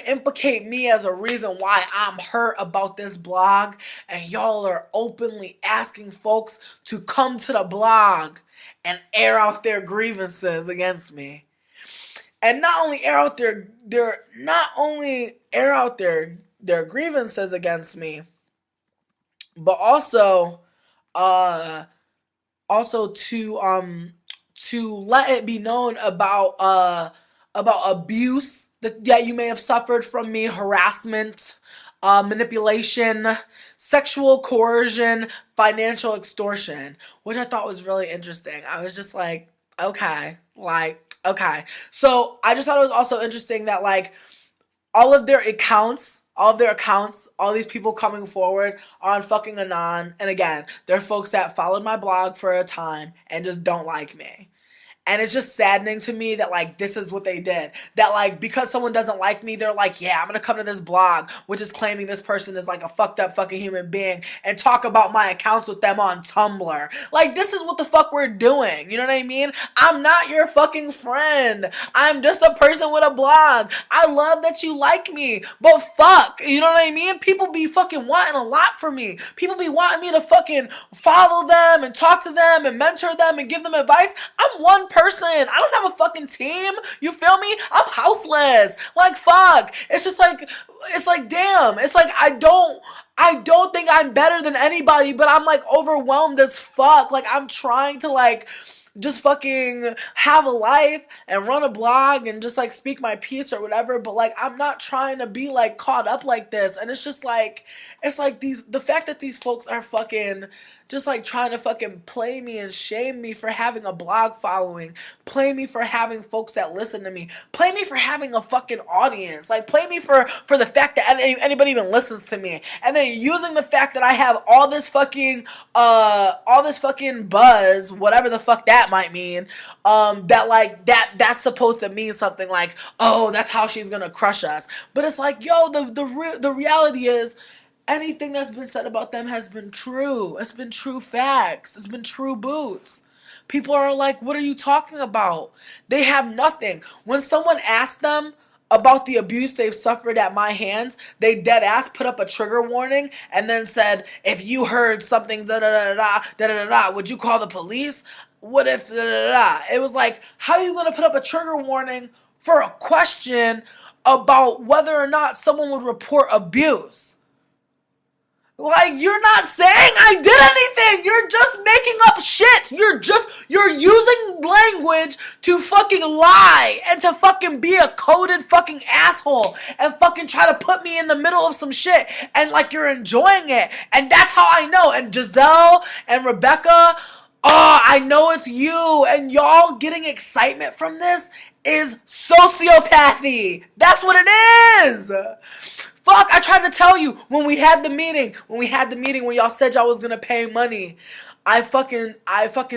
implicate me as a reason why I'm hurt about this blog, and y'all are openly asking folks to come to the blog and air out their grievances against me, and not only air out their grievances against me, but also to let it be known about abuse that you may have suffered from me, harassment, manipulation, sexual coercion, financial extortion, which I thought was really interesting. I was just like, okay. So I just thought it was also interesting that like all of their accounts, all of their accounts, all these people coming forward are on fucking Anon. And again, they're folks that followed my blog for a time and just don't like me. And it's just saddening to me that, like, this is what they did. That, like, because someone doesn't like me, they're like, yeah, I'm gonna come to this blog, which is claiming this person is, like, a fucked up fucking human being, and talk about my accounts with them on Tumblr. Like, this is what the fuck we're doing. You know what I mean? I'm not your fucking friend. I'm just a person with a blog. I love that you like me, but fuck. You know what I mean? People be fucking wanting a lot from me. People be wanting me to fucking follow them and talk to them and mentor them and give them advice. I'm one person. I don't have a fucking team. You feel me? I'm houseless. Like, fuck. It's just like, it's like, damn. It's like, I don't think I'm better than anybody, but I'm like overwhelmed as fuck. Like, I'm trying to like just fucking have a life and run a blog and just like speak my piece or whatever, but like I'm not trying to be like caught up like this. And it's just like, it's like the fact that these folks are fucking just like trying to fucking play me and shame me for having a blog following, play me for having folks that listen to me, play me for having a fucking audience, like play me for the fact that anybody even listens to me, and then using the fact that I have all this fucking buzz, whatever the fuck that might mean, that like that's supposed to mean something, like, oh, that's how she's gonna crush us. But it's like, yo, the reality is, anything that's been said about them has been true. It's been true facts. It's been true boots. People are like, what are you talking about? They have nothing. When someone asked them about the abuse they've suffered at my hands, they dead ass put up a trigger warning and then said, if you heard something da da da da da da da, would you call the police? What if da da da? It was like, how are you gonna put up a trigger warning for a question about whether or not someone would report abuse? Like, you're not saying I did anything. You're just making up shit. You're using language to fucking lie and to fucking be a coded fucking asshole and fucking try to put me in the middle of some shit, and like you're enjoying it. And that's how I know. And Jisel and Rebecca, oh, I know it's you. And y'all getting excitement from this is sociopathy. That's what it is. Fuck, I tried to tell you when we had the meeting when y'all said y'all was gonna pay money. I fucking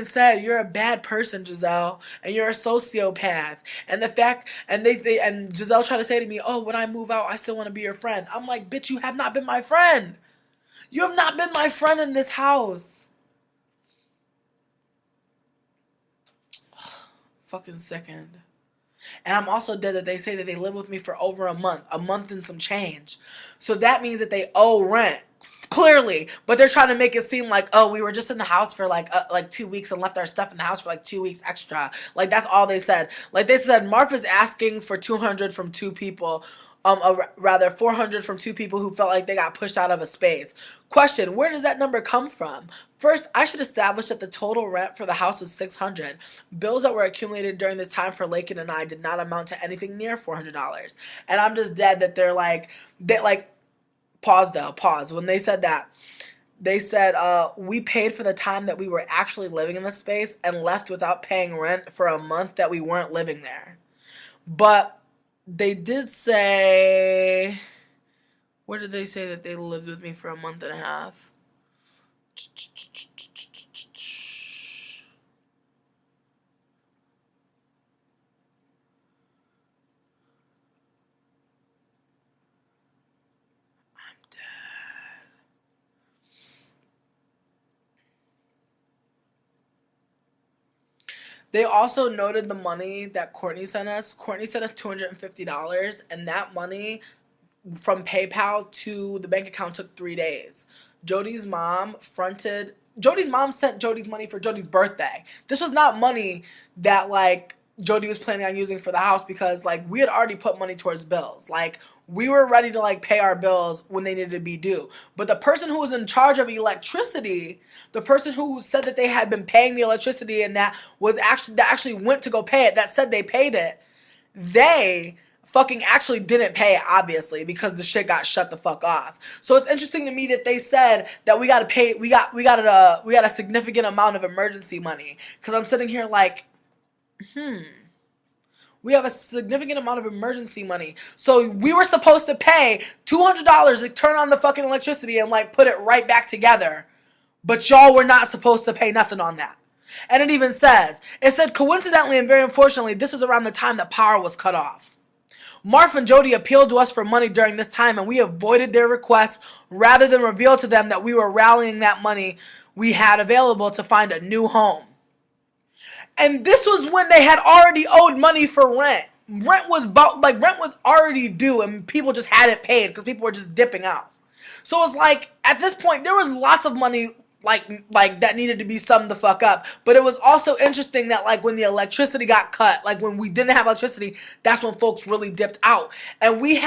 said, you're a bad person, Jisel, and you're a sociopath. And the fact, and and Jisel tried to say to me, oh, when I move out, I still want to be your friend. I'm like, bitch, you have not been my friend. You have not been my friend in this house. Fucking second. And I'm also dead that they say that they live with me for over a month and some change. So that means that they owe rent, clearly. But they're trying to make it seem like, oh, we were just in the house for like 2 weeks and left our stuff in the house for like 2 weeks extra. Like, that's all they said. Like, they said Martha's asking for $200 from two people. Rather, $400 from two people who felt like they got pushed out of a space. Question, where does that number come from? First, I should establish that the total rent for the house was $600. Bills that were accumulated during this time for Lakin and I did not amount to anything near $400. And I'm just dead that they're like, pause. When they said that, they said, we paid for the time that we were actually living in the space and left without paying rent for a month that we weren't living there. But they did say, where did they say that they lived with me for a month and a half? I'm dead. They also noted the money that Courtney sent us. Courtney sent us $250, and that money from PayPal to the bank account took 3 days. Jody's mom sent Jody's money for Jody's birthday. This was not money that like Jody was planning on using for the house, because like we had already put money towards bills. Like, we were ready to like pay our bills when they needed to be due. But the person who was in charge of electricity, the person who said that they had been paying the electricity and that actually went to go pay it, that said they paid it, they fucking actually didn't pay it, obviously, because the shit got shut the fuck off. So it's interesting to me that they said that we got a significant amount of emergency money. Because I'm sitting here like, We have a significant amount of emergency money. So we were supposed to pay $200 to turn on the fucking electricity and like put it right back together. But y'all were not supposed to pay nothing on that. And it said coincidentally and very unfortunately, this was around the time that power was cut off. Marf and Jody appealed to us for money during this time, and we avoided their requests rather than reveal to them that we were rallying that money we had available to find a new home. And this was when they had already owed money for rent. Rent was already due, and people just hadn't paid because people were just dipping out. So it's like at this point there was lots of money like that needed to be summed the fuck up. But it was also interesting that like when the electricity got cut, like when we didn't have electricity, that's when folks really dipped out. And we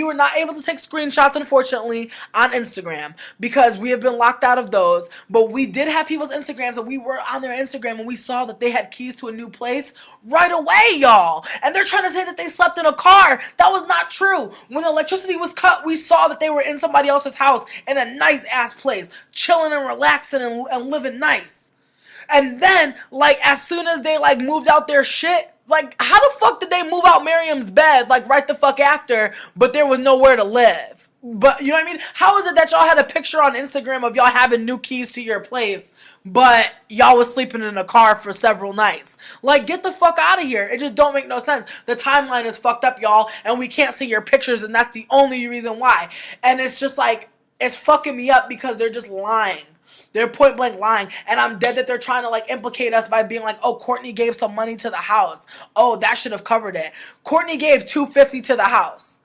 were not able to take screenshots, unfortunately, on Instagram because we have been locked out of those. But we did have people's Instagrams, and we were on their Instagram, and we saw that they had keys to a new place right away, y'all. And they're trying to say that they slept in a car. That was not true. When the electricity was cut, we saw that they were in somebody else's house in a nice ass place, chilling and relaxing and living nice. And then, like, as soon as they, like, moved out their shit, like, how the fuck did they move out Miriam's bed, like, right the fuck after, but there was nowhere to live? But, you know what I mean? How is it that y'all had a picture on Instagram of y'all having new keys to your place, but y'all was sleeping in a car for several nights? Like, get the fuck out of here. It just don't make no sense. The timeline is fucked up, y'all, and we can't see your pictures, and that's the only reason why. And it's just, like, it's fucking me up because they're just lying. They're point blank lying. And I'm dead that they're trying to like implicate us by being like, oh, Courtney gave some money to the house. Oh, that should have covered it. Courtney gave $250 to the house.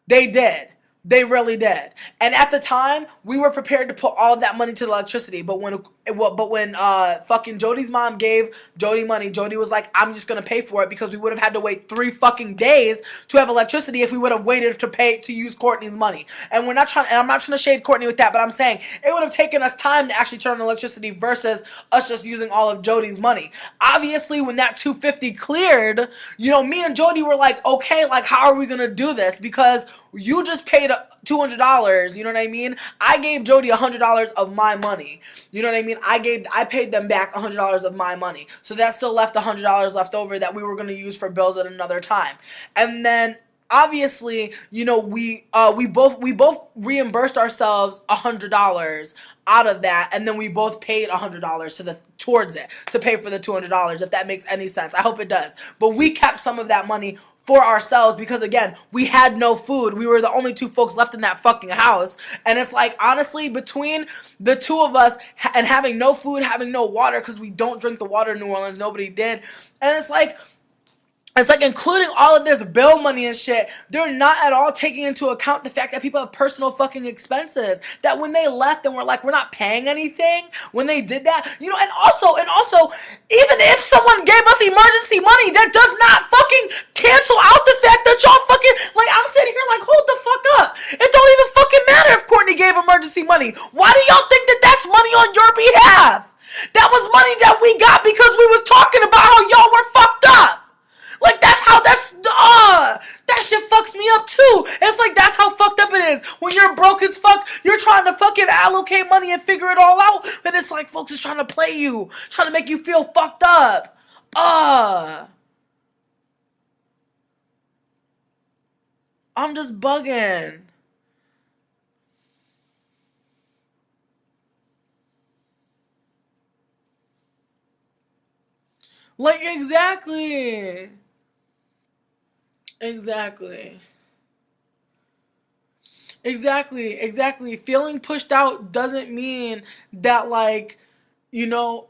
They did. They really did. And at the time, we were prepared to put all of that money to the electricity. But when fucking Jody's mom gave Jody money, Jody was like, I'm just going to pay for it because we would have had to wait 3 fucking days to have electricity if we would have waited to use Courtney's money. And I'm not trying to shade Courtney with that, but I'm saying it would have taken us time to actually turn on electricity versus us just using all of Jody's money. Obviously, when that $250 cleared, you know, me and Jody were like, okay, like, how are we going to do this? Because you just paid $200, you know what I mean? I gave Jody $100 of my money. You know what I mean? I paid them back $100 of my money. So that still left $100 left over that we were going to use for bills at another time. And then obviously, you know, we both reimbursed ourselves $100 out of that, and then we both paid $100 towards it to pay for the $200, if that makes any sense. I hope it does. But we kept some of that money for ourselves because, again, we had no food. We were the only 2 folks left in that fucking house. And it's like, honestly, between the 2 of us and having no food, having no water, because we don't drink the water in New Orleans, nobody did. And it's like including all of this bill money and shit, they're not at all taking into account the fact that people have personal fucking expenses. That when they left and were like, we're not paying anything, when they did that, you know, and also, even if someone gave us emergency money, that does not fucking cancel out the fact that y'all fucking, like, I'm sitting here like, hold the fuck up. It don't even fucking matter if Courtney gave emergency money. Why do y'all think that that's money on your behalf? That was money that we got because we was talking about how y'all were fucked up. Like, that shit fucks me up too. It's like, that's how fucked up it is. When you're broke as fuck, you're trying to fucking allocate money and figure it all out. And it's like, folks is trying to play you, trying to make you feel fucked up. I'm just bugging. Like, exactly. Exactly. Exactly. Feeling pushed out doesn't mean that, like, you know,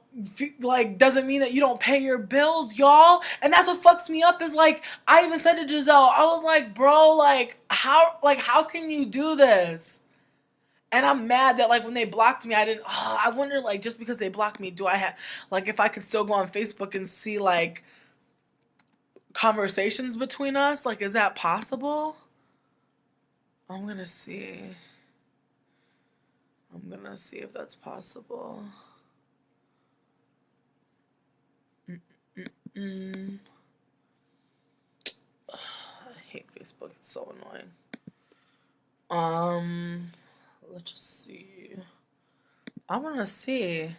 doesn't mean that you don't pay your bills, y'all. And that's what fucks me up is, like, I even said to Jisel, I was like, bro, how can you do this? And I'm mad that, like, when they blocked me, I wonder, like, just because they blocked me, do I have, like, if I could still go on Facebook and see, like, conversations between us? Like, is that possible? I'm gonna see. I'm gonna see if that's possible. I hate Facebook. It's so annoying. Let's just see. I wanna see.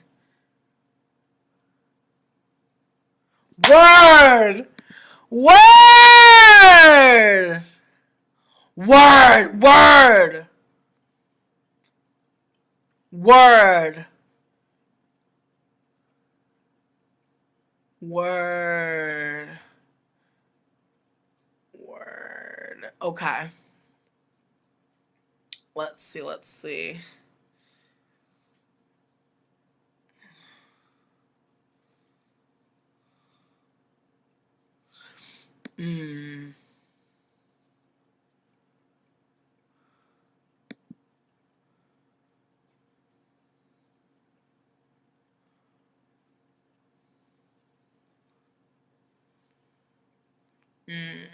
Word! Word! Word! Word! Word! Word. Word. Okay. Let's see. Let's see. Hmm. Hmm.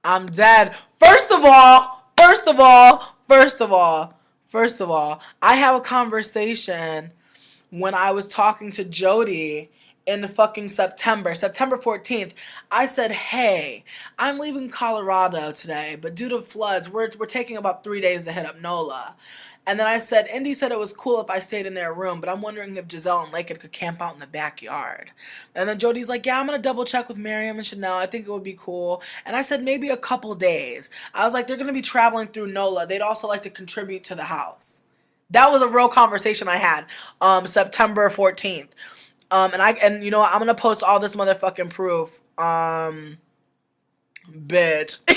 I'm dead. First of all, I have a conversation when I was talking to Jody in fucking September 14th. I said, hey, I'm leaving Colorado today, but due to floods, we're taking about 3 days to hit up NOLA. And then I said, Indy said it was cool if I stayed in their room, but I'm wondering if Jisel and Lakin could camp out in the backyard. And then Jody's like, yeah, I'm going to double check with Miriam and Chanel. I think it would be cool. And I said, maybe a couple days. I was like, they're going to be traveling through NOLA. They'd also like to contribute to the house. That was a real conversation I had, September 14th. And you know what, I'm gonna post all this motherfucking proof. Bitch.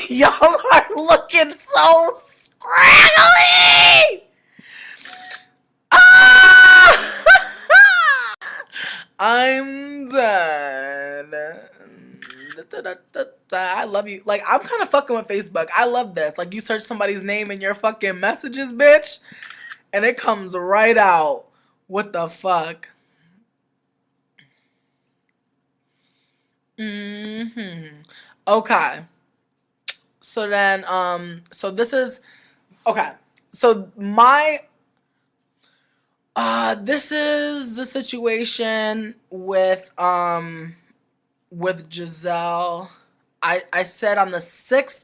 Y'all are looking so scraggly! Ah! I'm dead. I love you. Like, I'm kind of fucking with Facebook. I love this. Like, you search somebody's name in your fucking messages, bitch, and it comes right out. What the fuck? Mm-hmm. Okay. So then, so this is okay. So this is the situation with Jisel. I said on the 6th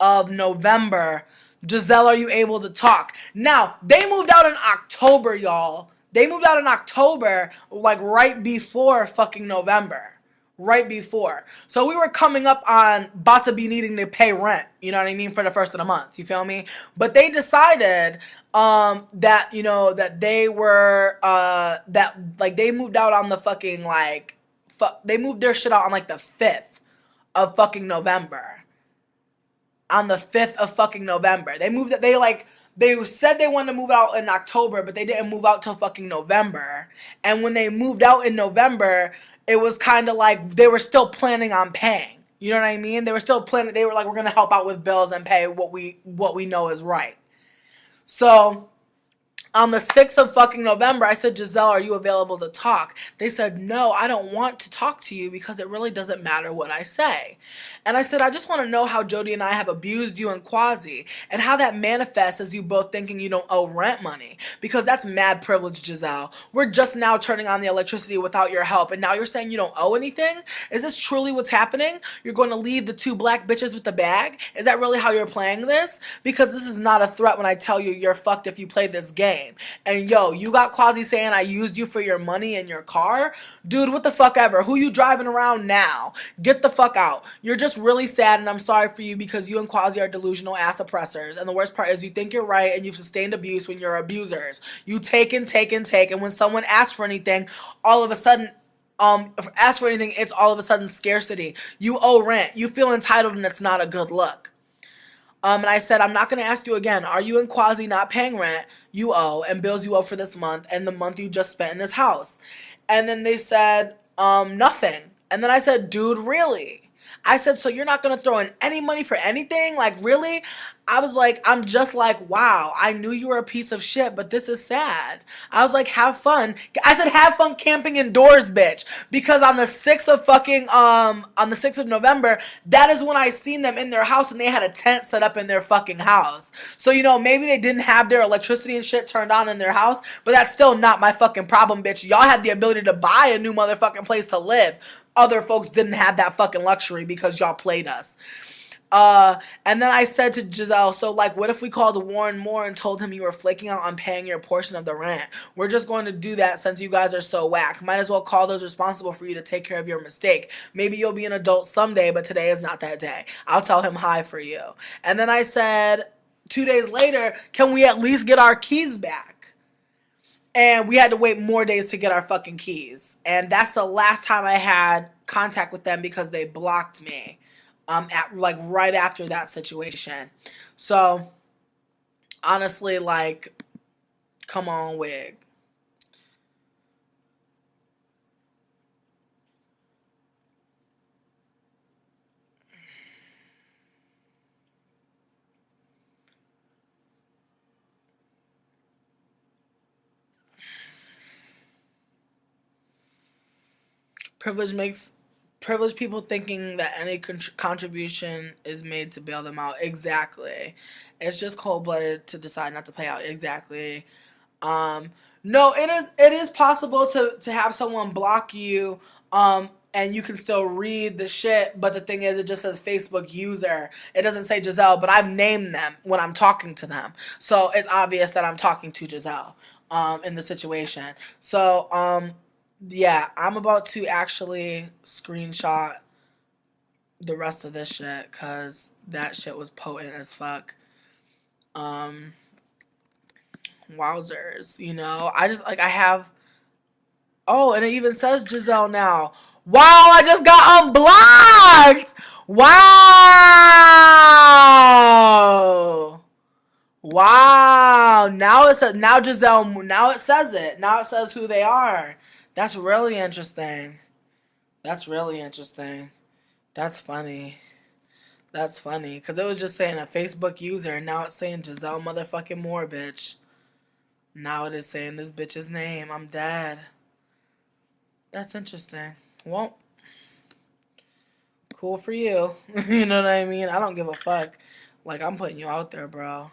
of November, Jisel, are you able to talk? Now, they moved out in October, y'all. They moved out in October, like right before fucking November. Right before. So we were coming up on about to be needing to pay rent, you know what I mean, for the first of the month. You feel me? But they decided that, you know, that they were that like they moved out on the fucking like they moved their shit out on like the 5th of fucking November. On the 5th of fucking November. They moved it. They said they wanted to move out in October, but they didn't move out till fucking November. And when they moved out in November, it was kind of like they were still planning on paying. You know what I mean? They were still planning. They were like, we're gonna help out with bills and pay what we know is right. So on the 6th of fucking November, I said, Jisel, are you available to talk? They said, no, I don't want to talk to you because it really doesn't matter what I say. And I said, I just want to know how Jody and I have abused you and Quasi and how that manifests as you both thinking you don't owe rent money. Because that's mad privilege, Jisel. We're just now turning on the electricity without your help, and now you're saying you don't owe anything? Is this truly what's happening? You're going to leave the 2 black bitches with the bag? Is that really how you're playing this? Because this is not a threat when I tell you you're fucked if you play this game. And yo, you got Quasi saying I used you for your money in your car? Dude, what the fuck ever? Who you driving around now? Get the fuck out. You're just really sad, and I'm sorry for you because you and Quasi are delusional ass oppressors. And the worst part is you think you're right and you've sustained abuse when you're abusers. You take and take and take, and when someone asks for anything, all of a sudden ask for anything, it's all of a sudden scarcity. You owe rent. You feel entitled, and it's not a good look. And I said, I'm not going to ask you again. Are you and Quasi not paying rent you owe and bills you owe for this month and the month you just spent in this house? And then they said, nothing. And then I said, dude, really? I said, so you're not going to throw in any money for anything? Like, really? I was like, I'm just like, wow, I knew you were a piece of shit, but this is sad. I was like, have fun. I said, have fun camping indoors, bitch. Because on the 6th of fucking, on the 6th of November, that is when I seen them in their house and they had a tent set up in their fucking house. So, you know, maybe they didn't have their electricity and shit turned on in their house, but that's still not my fucking problem, bitch. Y'all had the ability to buy a new motherfucking place to live. Other folks didn't have that fucking luxury because y'all played us. And then I said to Jisel, so like, what if we called Warren Moore and told him you were flaking out on paying your portion of the rent? We're just going to do that since you guys are so whack. Might as well call those responsible for you to take care of your mistake. Maybe you'll be an adult someday, but today is not that day. I'll tell him hi for you. And then I said, 2 days later, can we at least get our keys back? And we had to wait more days to get our fucking keys. And that's the last time I had contact with them because they blocked me. At like right after that situation. So honestly, like, come on, Wig. Privilege people thinking that any contribution is made to bail them out. Exactly. It's just cold-blooded to decide not to pay out. Exactly. No, it is possible to have someone block you, and you can still read the shit, but the thing is, it just says Facebook user. It doesn't say Jisel, but I've named them when I'm talking to them. So it's obvious that I'm talking to Jisel, in the situation. So, yeah, I'm about to actually screenshot the rest of this shit, because that shit was potent as fuck. Wowzers, you know? I just, like, I have... Oh, and it even says Jisel now. Wow, I just got unblocked! Wow! Wow! Now it says, now Jisel, now it says it. Now it says who they are. That's really interesting. That's really interesting. That's funny. That's funny. Because it was just saying a Facebook user, and now it's saying Jisel motherfucking Moore, bitch. Now it is saying this bitch's name. I'm dead. That's interesting. Well, cool for you. You know what I mean? I don't give a fuck. Like, I'm putting you out there, bro.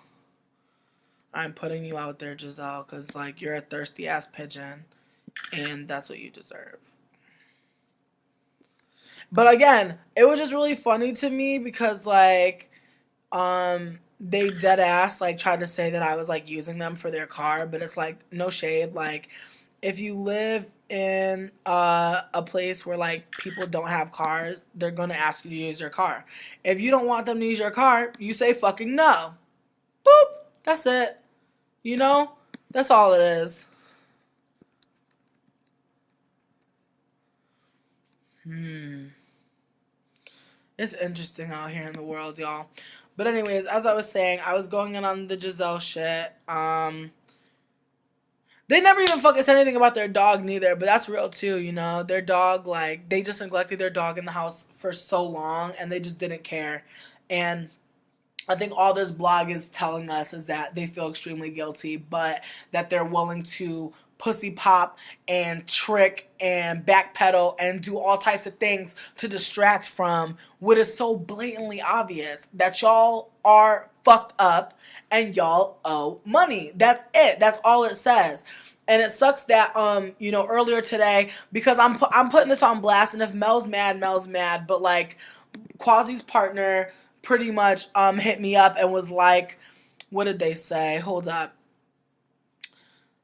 I'm putting you out there, Jisel, because, like, you're a thirsty-ass pigeon, and that's what you deserve. But, again, it was just really funny to me because, like, they dead ass, like, tried to say that I was, like, using them for their car, but it's, like, no shade. Like, if you live in a place where, like, people don't have cars, they're going to ask you to use your car. If you don't want them to use your car, you say fucking no. Boop. That's it. You know? That's all it is. It's interesting out here in the world, y'all. But anyways, as I was saying, I was going in on the Jisel shit. They never even fucking said anything about their dog neither, but that's real too, you know? Their dog, like, they just neglected their dog in the house for so long, and they just didn't care. And I think all this blog is telling us is that they feel extremely guilty, but that they're willing to pussy pop and trick and backpedal and do all types of things to distract from what is so blatantly obvious, that y'all are fucked up and y'all owe money. That's it. That's all it says. And it sucks that you know, earlier today, because I'm putting this on blast, and if Mel's mad, but like, Quasi's partner pretty much hit me up and was like, what did they say? Hold up.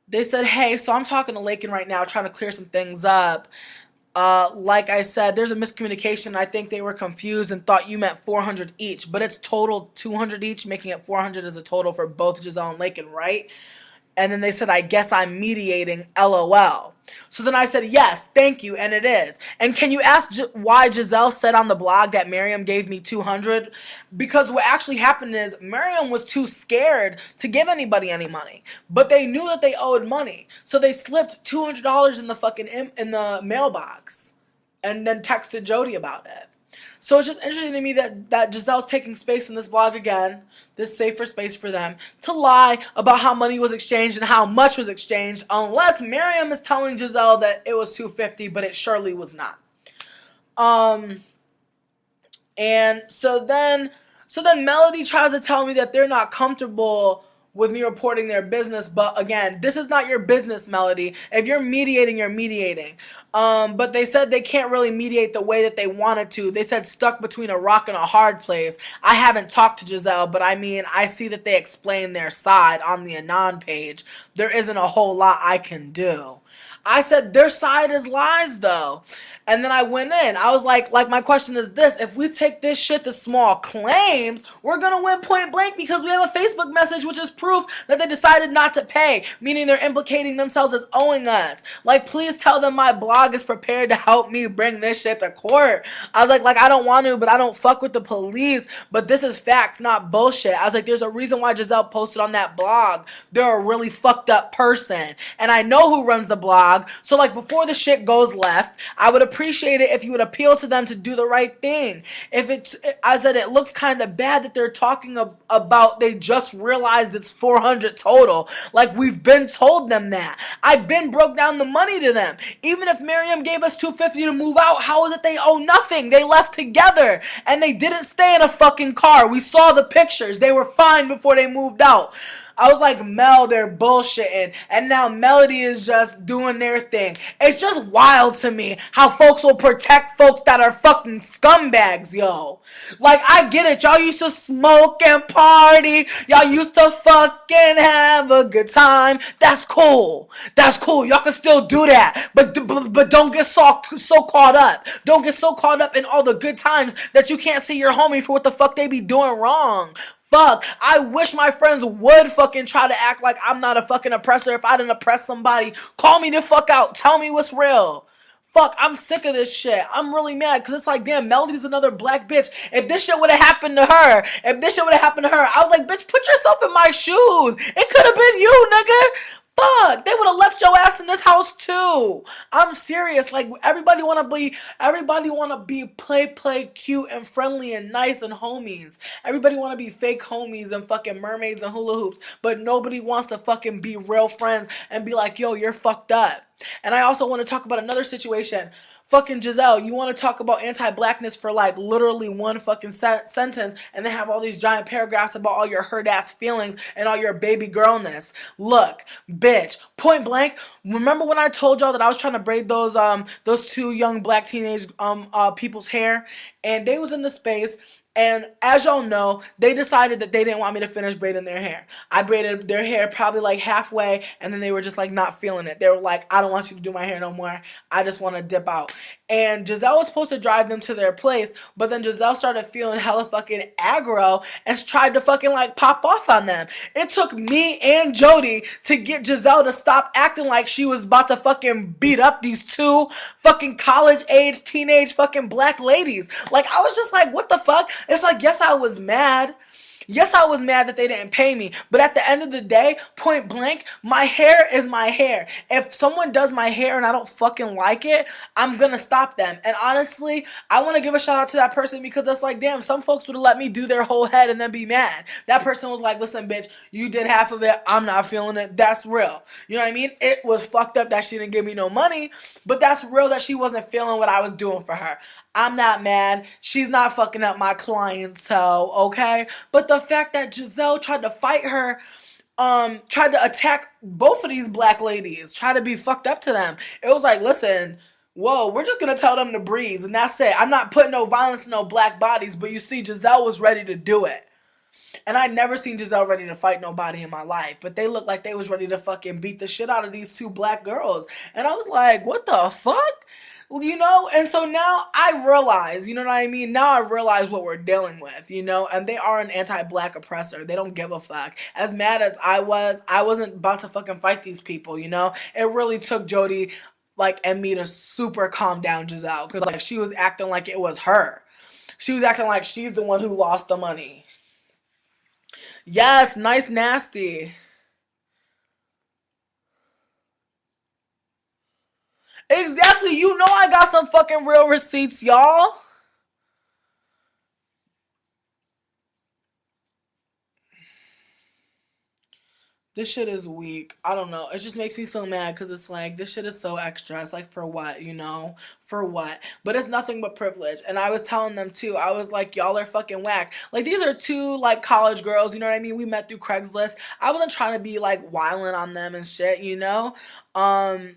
They said, hey, so I'm talking to Lakin right now, trying to clear some things up. Like I said, there's a miscommunication. I think they were confused and thought you meant 400 each, but it's total 200 each, making it 400 as a total for both Jisel and Lakin, right? And then they said, I guess I'm mediating, LOL. So then I said, yes, thank you, and it is. And can you ask why Jisel said on the blog that Miriam gave me 200? Because what actually happened is Miriam was too scared to give anybody any money. But they knew that they owed money. So they slipped $200 in the fucking in the mailbox and then texted Jody about it. So it's just interesting to me that Jisel's taking space in this blog again, this safer space for them, to lie about how money was exchanged and how much was exchanged, unless Miriam is telling Jisel that it was $250, but it surely was not. And so then Melody tries to tell me that they're not comfortable with me reporting their business. But again, this is not your business, Melody. If you're mediating, you're mediating. But they said they can't really mediate the way that they wanted to. They said stuck between a rock and a hard place. I haven't talked to Jisel, but I mean, I see that they explain their side on the Anon page. There isn't a whole lot I can do. I said their side is lies though. And then I went in. I was like my question is this: if we take this shit to small claims, we're gonna win point blank because we have a Facebook message which is proof that they decided not to pay, meaning they're implicating themselves as owing us. Like, please tell them my blog is prepared to help me bring this shit to court. I was like I don't want to, but I don't fuck with the police. But this is facts, not bullshit. I was like, there's a reason why Jisel posted on that blog. They're a really fucked up person, and I know who runs the blog. So like, before the shit goes left, I would appreciate it if you would appeal to them to do the right thing. If it's, I said, it looks kind of bad that they're talking about they just realized it's 400 total. Like, we've been told them that. I've been broke down the money to them. Even if Miriam gave us $250 to move out, how is it they owe nothing? They left together and they didn't stay in a fucking car. We saw the pictures. They were fine before they moved out. I was like, Mel, they're bullshitting. And now Melody is just doing their thing. It's just wild to me how folks will protect folks that are fucking scumbags, yo. Like, I get it. Y'all used to smoke and party. Y'all used to fucking have a good time. That's cool. That's cool. Y'all can still do that. But don't get so caught up. Don't get so caught up in all the good times that you can't see your homie for what the fuck they be doing wrong. Fuck, I wish my friends would fucking try to act like I'm not a fucking oppressor. If I didn't oppress somebody, call me the fuck out. Tell me what's real. Fuck, I'm sick of this shit. I'm really mad because it's like, damn, Melody's another black bitch. If this shit would have happened to her, I was like, bitch, put yourself in my shoes. It could have been you, nigga. Fuck, they would have left your ass in this house too. I'm serious. Like, everybody wanna be play cute and friendly and nice and homies. Everybody wanna be fake homies and fucking mermaids and hula hoops, but nobody wants to fucking be real friends and be like, yo, you're fucked up. And I also want to talk about another situation. Fucking Jisel, you want to talk about anti-blackness for like literally one fucking sentence and then have all these giant paragraphs about all your hurt ass feelings and all your baby girlness. Look, bitch, point blank, remember when I told y'all that I was trying to braid those two young black teenage people's hair, and they was in the space. And as y'all know, they decided that they didn't want me to finish braiding their hair. I braided their hair probably like halfway, and then they were just like not feeling it. They were like, I don't want you to do my hair no more. I just want to dip out. And Jisel was supposed to drive them to their place, but then Jisel started feeling hella fucking aggro and tried to fucking like pop off on them. It took me and Jody to get Jisel to stop acting like she was about to fucking beat up these two fucking college age, teenage fucking black ladies. Like, I was just like, what the fuck? It's like, yes, I was mad. Yes, I was mad that they didn't pay me. But at the end of the day, point blank, my hair is my hair. If someone does my hair and I don't fucking like it, I'm going to stop them. And honestly, I want to give a shout out to that person because it's like, damn, some folks would have let me do their whole head and then be mad. That person was like, listen, bitch, you did half of it. I'm not feeling it. That's real. You know what I mean? It was fucked up that she didn't give me no money, but that's real that she wasn't feeling what I was doing for her. I'm not mad. She's not fucking up my clientele, okay? But the fact that Jisel tried to fight her, tried to attack both of these black ladies, try to be fucked up to them. It was like, listen, whoa, we're just gonna tell them to breathe, and that's it. I'm not putting no violence in no black bodies, but you see, Jisel was ready to do it. And I never seen Jisel ready to fight nobody in my life, but they looked like they was ready to fucking beat the shit out of these two black girls. And I was like, what the fuck? You know, and so now I realize, you know what I mean? Now I realize what we're dealing with, you know, and they are an anti-black oppressor. They don't give a fuck. As mad as I wasn't about to fucking fight these people, you know? It really took Jody, like, and me to super calm down Jisel, because, like, she was acting like it was her. She was acting like she's the one who lost the money. Yes, nice nasty. Exactly, you know I got some fucking real receipts, y'all. This shit is weak. I don't know. It just makes me so mad because it's like, this shit is so extra. It's like, for what, you know? For what? But it's nothing but privilege. And I was telling them too, I was like, y'all are fucking whack. Like, these are two, like, college girls, you know what I mean? We met through Craigslist. I wasn't trying to be, like, wilding on them and shit, you know? Um,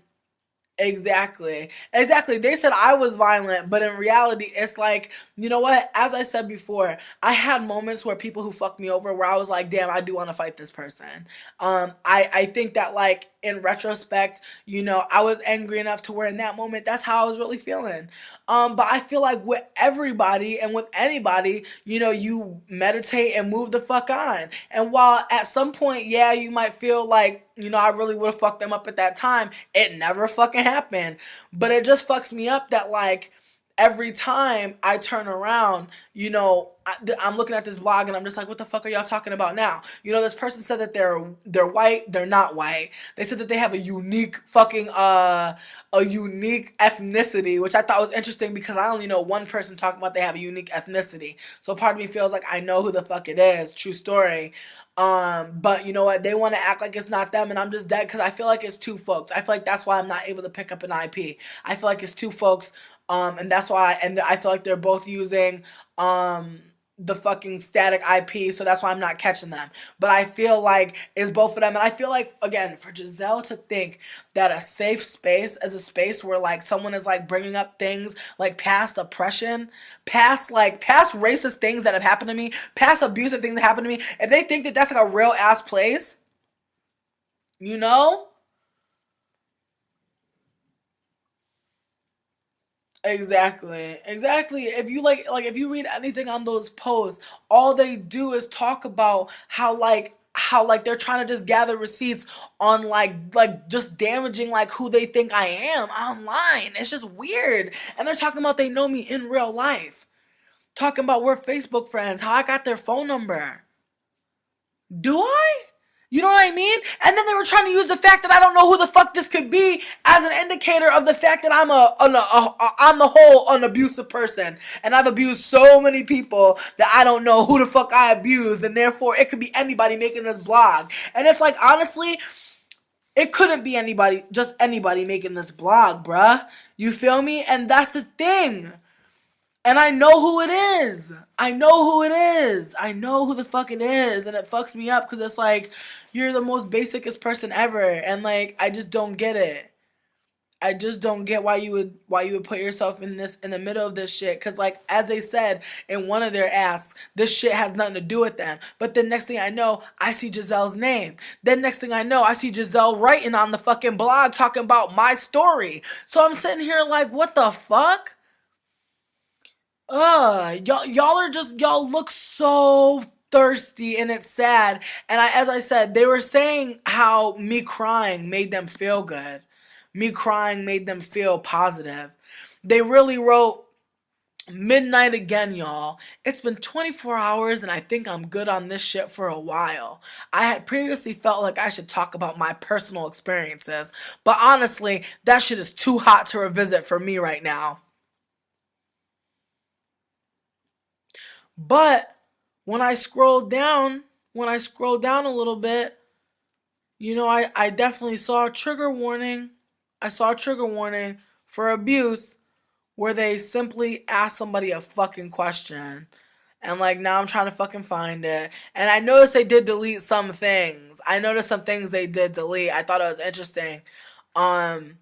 Exactly. Exactly. They said I was violent, but in reality, it's like, you know what? As I said before, I had moments where people who fucked me over where I was like, damn, I do want to fight this person. I think that, like, in retrospect, you know, I was angry enough to where in that moment, that's how I was really feeling. But I feel like with everybody and with anybody, you know, you meditate and move the fuck on. And while at some point, yeah, you might feel like, you know, I really would have fucked them up at that time, it never fucking happened. But it just fucks me up that, like, every time I turn around, you know, I'm looking at this blog and I'm just like, what the fuck are y'all talking about now? You know, this person said that they're white, they're not white. They said that they have a unique fucking a unique ethnicity, which I thought was interesting because I only know one person talking about they have a unique ethnicity. So part of me feels like I know who the fuck it is. True story. But you know what? They want to act like it's not them, and I'm just dead because I feel like it's two folks. I feel like that's why I'm not able to pick up an IP. I feel like it's two folks, and that's why, and I feel like they're both using the fucking static IP, so that's why I'm not catching them. But I feel like it's both of them, and I feel like, again, for Jisel to think that a safe space is a space where, like, someone is, like, bringing up things like past oppression, past racist things that have happened to me, past abusive things that happened to me. If they think that that's like a real ass place, you know. Exactly. Exactly. If you like if you read anything on those posts, all they do is talk about how they're trying to just gather receipts on like just damaging like who they think I am online. It's just weird. And they're talking about they know me in real life. Talking about we're Facebook friends, how I got their phone number. Do I? You know what I mean? And then they were trying to use the fact that I don't know who the fuck this could be as an indicator of the fact that I'm on the whole an abusive person, and I've abused so many people that I don't know who the fuck I abused, and therefore it could be anybody making this blog. And it's like, honestly, it couldn't be anybody, just anybody making this blog, bruh. You feel me? And that's the thing. And I know who it is. I know who it is. I know who the fuck it is. And it fucks me up because it's like, you're the most basicest person ever. And like, I just don't get it. I just don't get why you would put yourself in this in the middle of this shit. Cause like as they said in one of their asks, this shit has nothing to do with them. But then next thing I know, I see Giselle's name. Then next thing I know, I see Jisel writing on the fucking blog talking about my story. So I'm sitting here like, what the fuck? Y'all are just y'all look so thirsty and it's sad. And as I said, they were saying how me crying made them feel good. Me crying made them feel positive. They really wrote midnight again, y'all. It's been 24 hours and I think I'm good on this shit for a while. I had previously felt like I should talk about my personal experiences, but honestly, that shit is too hot to revisit for me right now. But when I scrolled down, when I scrolled down a little bit, you know, I definitely saw a trigger warning. I saw a trigger warning for abuse where they simply ask somebody a fucking question. And like now I'm trying to fucking find it. And I noticed they did delete some things. I noticed some things they did delete. I thought it was interesting. Um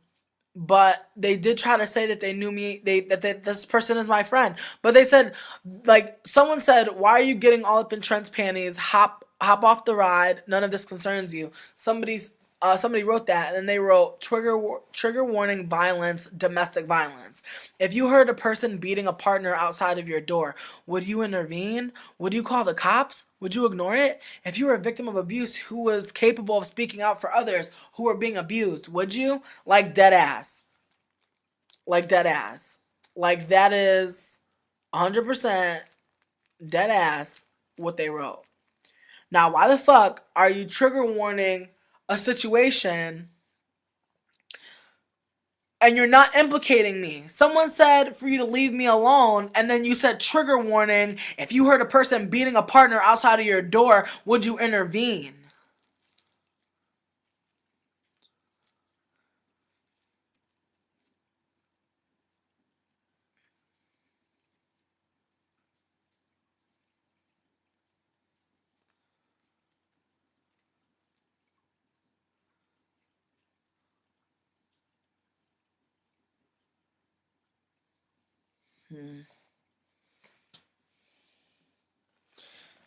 but they did try to say that they knew me, this person is my friend, but they said, like, someone said, why are you getting all up in Trent's panties? Hop off the ride, none of this concerns you. Somebody wrote that, and then they wrote trigger warning, violence, domestic violence. If you heard a person beating a partner outside of your door, would you intervene? Would you call the cops? Would you ignore it? If you were a victim of abuse who was capable of speaking out for others who were being abused, would you? Like dead ass. Like dead ass. Like that is 100% dead ass what they wrote. Now, why the fuck are you trigger warning a situation and you're not implicating me? Someone said for you to leave me alone, and then you said trigger warning. If you heard a person beating a partner outside of your door, would you intervene?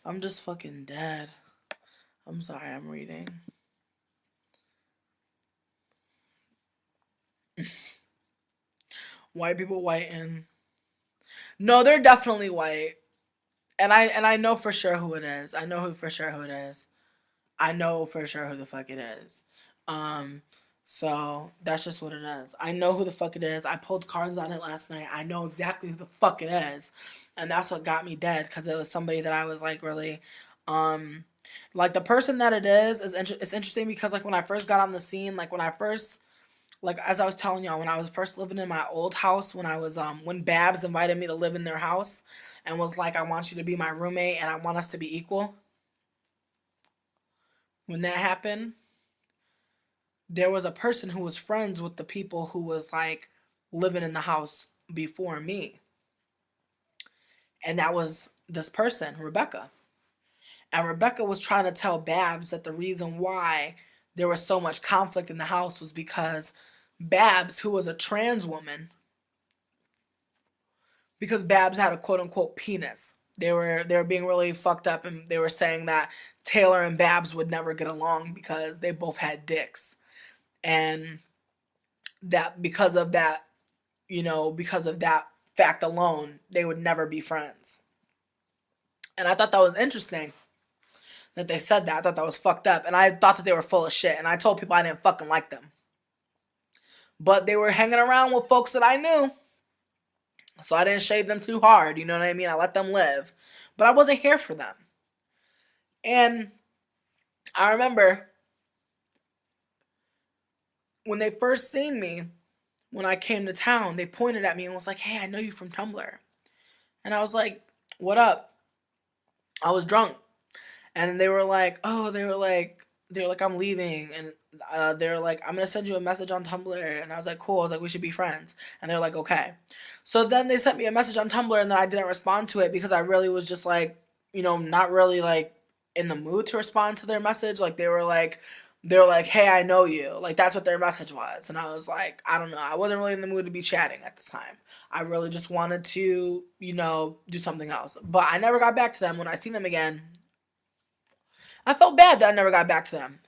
I'm just fucking dead. I'm sorry, I'm reading. White people whiten. No, they're definitely white. And I know for sure who it is. I know who for sure who it is. I know for sure who the fuck it is. Um, so that's just what it is. I know who the fuck it is. I pulled cards on it last night. I know exactly who the fuck it is, and that's what got me dead because it was somebody that I was like really, um, like the person that it is it's interesting because like when I first got on the scene, like when I first like as I was telling y'all, when I was first living in my old house, when I was when Babs invited me to live in their house and was like, I want you to be my roommate and I want us to be equal. When that happened, there was a person who was friends with the people who was like living in the house before me. And that was this person, Rebecca. And Rebecca was trying to tell Babs that the reason why there was so much conflict in the house was because Babs, who was a trans woman, because Babs had a quote unquote penis. They were being really fucked up and they were saying that Taylor and Babs would never get along because they both had dicks. And that because of that, because of that fact alone, they would never be friends. And I thought that was interesting that they said that. I thought that was fucked up. And I thought that they were full of shit. And I told people I didn't fucking like them. But they were hanging around with folks that I knew. So I didn't shade them too hard. You know what I mean? I let them live. But I wasn't here for them. And I remember when they first seen me, when I came to town, they pointed at me and was like, hey, I know you from Tumblr. And I was like, what up? I was drunk. And they were like, I'm leaving. And they were like, I'm going to send you a message on Tumblr. And I was like, cool. I was like, we should be friends. And they were like, okay. So then they sent me a message on Tumblr and then I didn't respond to it because I really was just like, not really like in the mood to respond to their message. Like they were like, hey, I know you. Like that's what their message was. And I was like, I don't know. I wasn't really in the mood to be chatting at the time. I really just wanted to, do something else. But I never got back to them. When I seen them again, I felt bad that I never got back to them.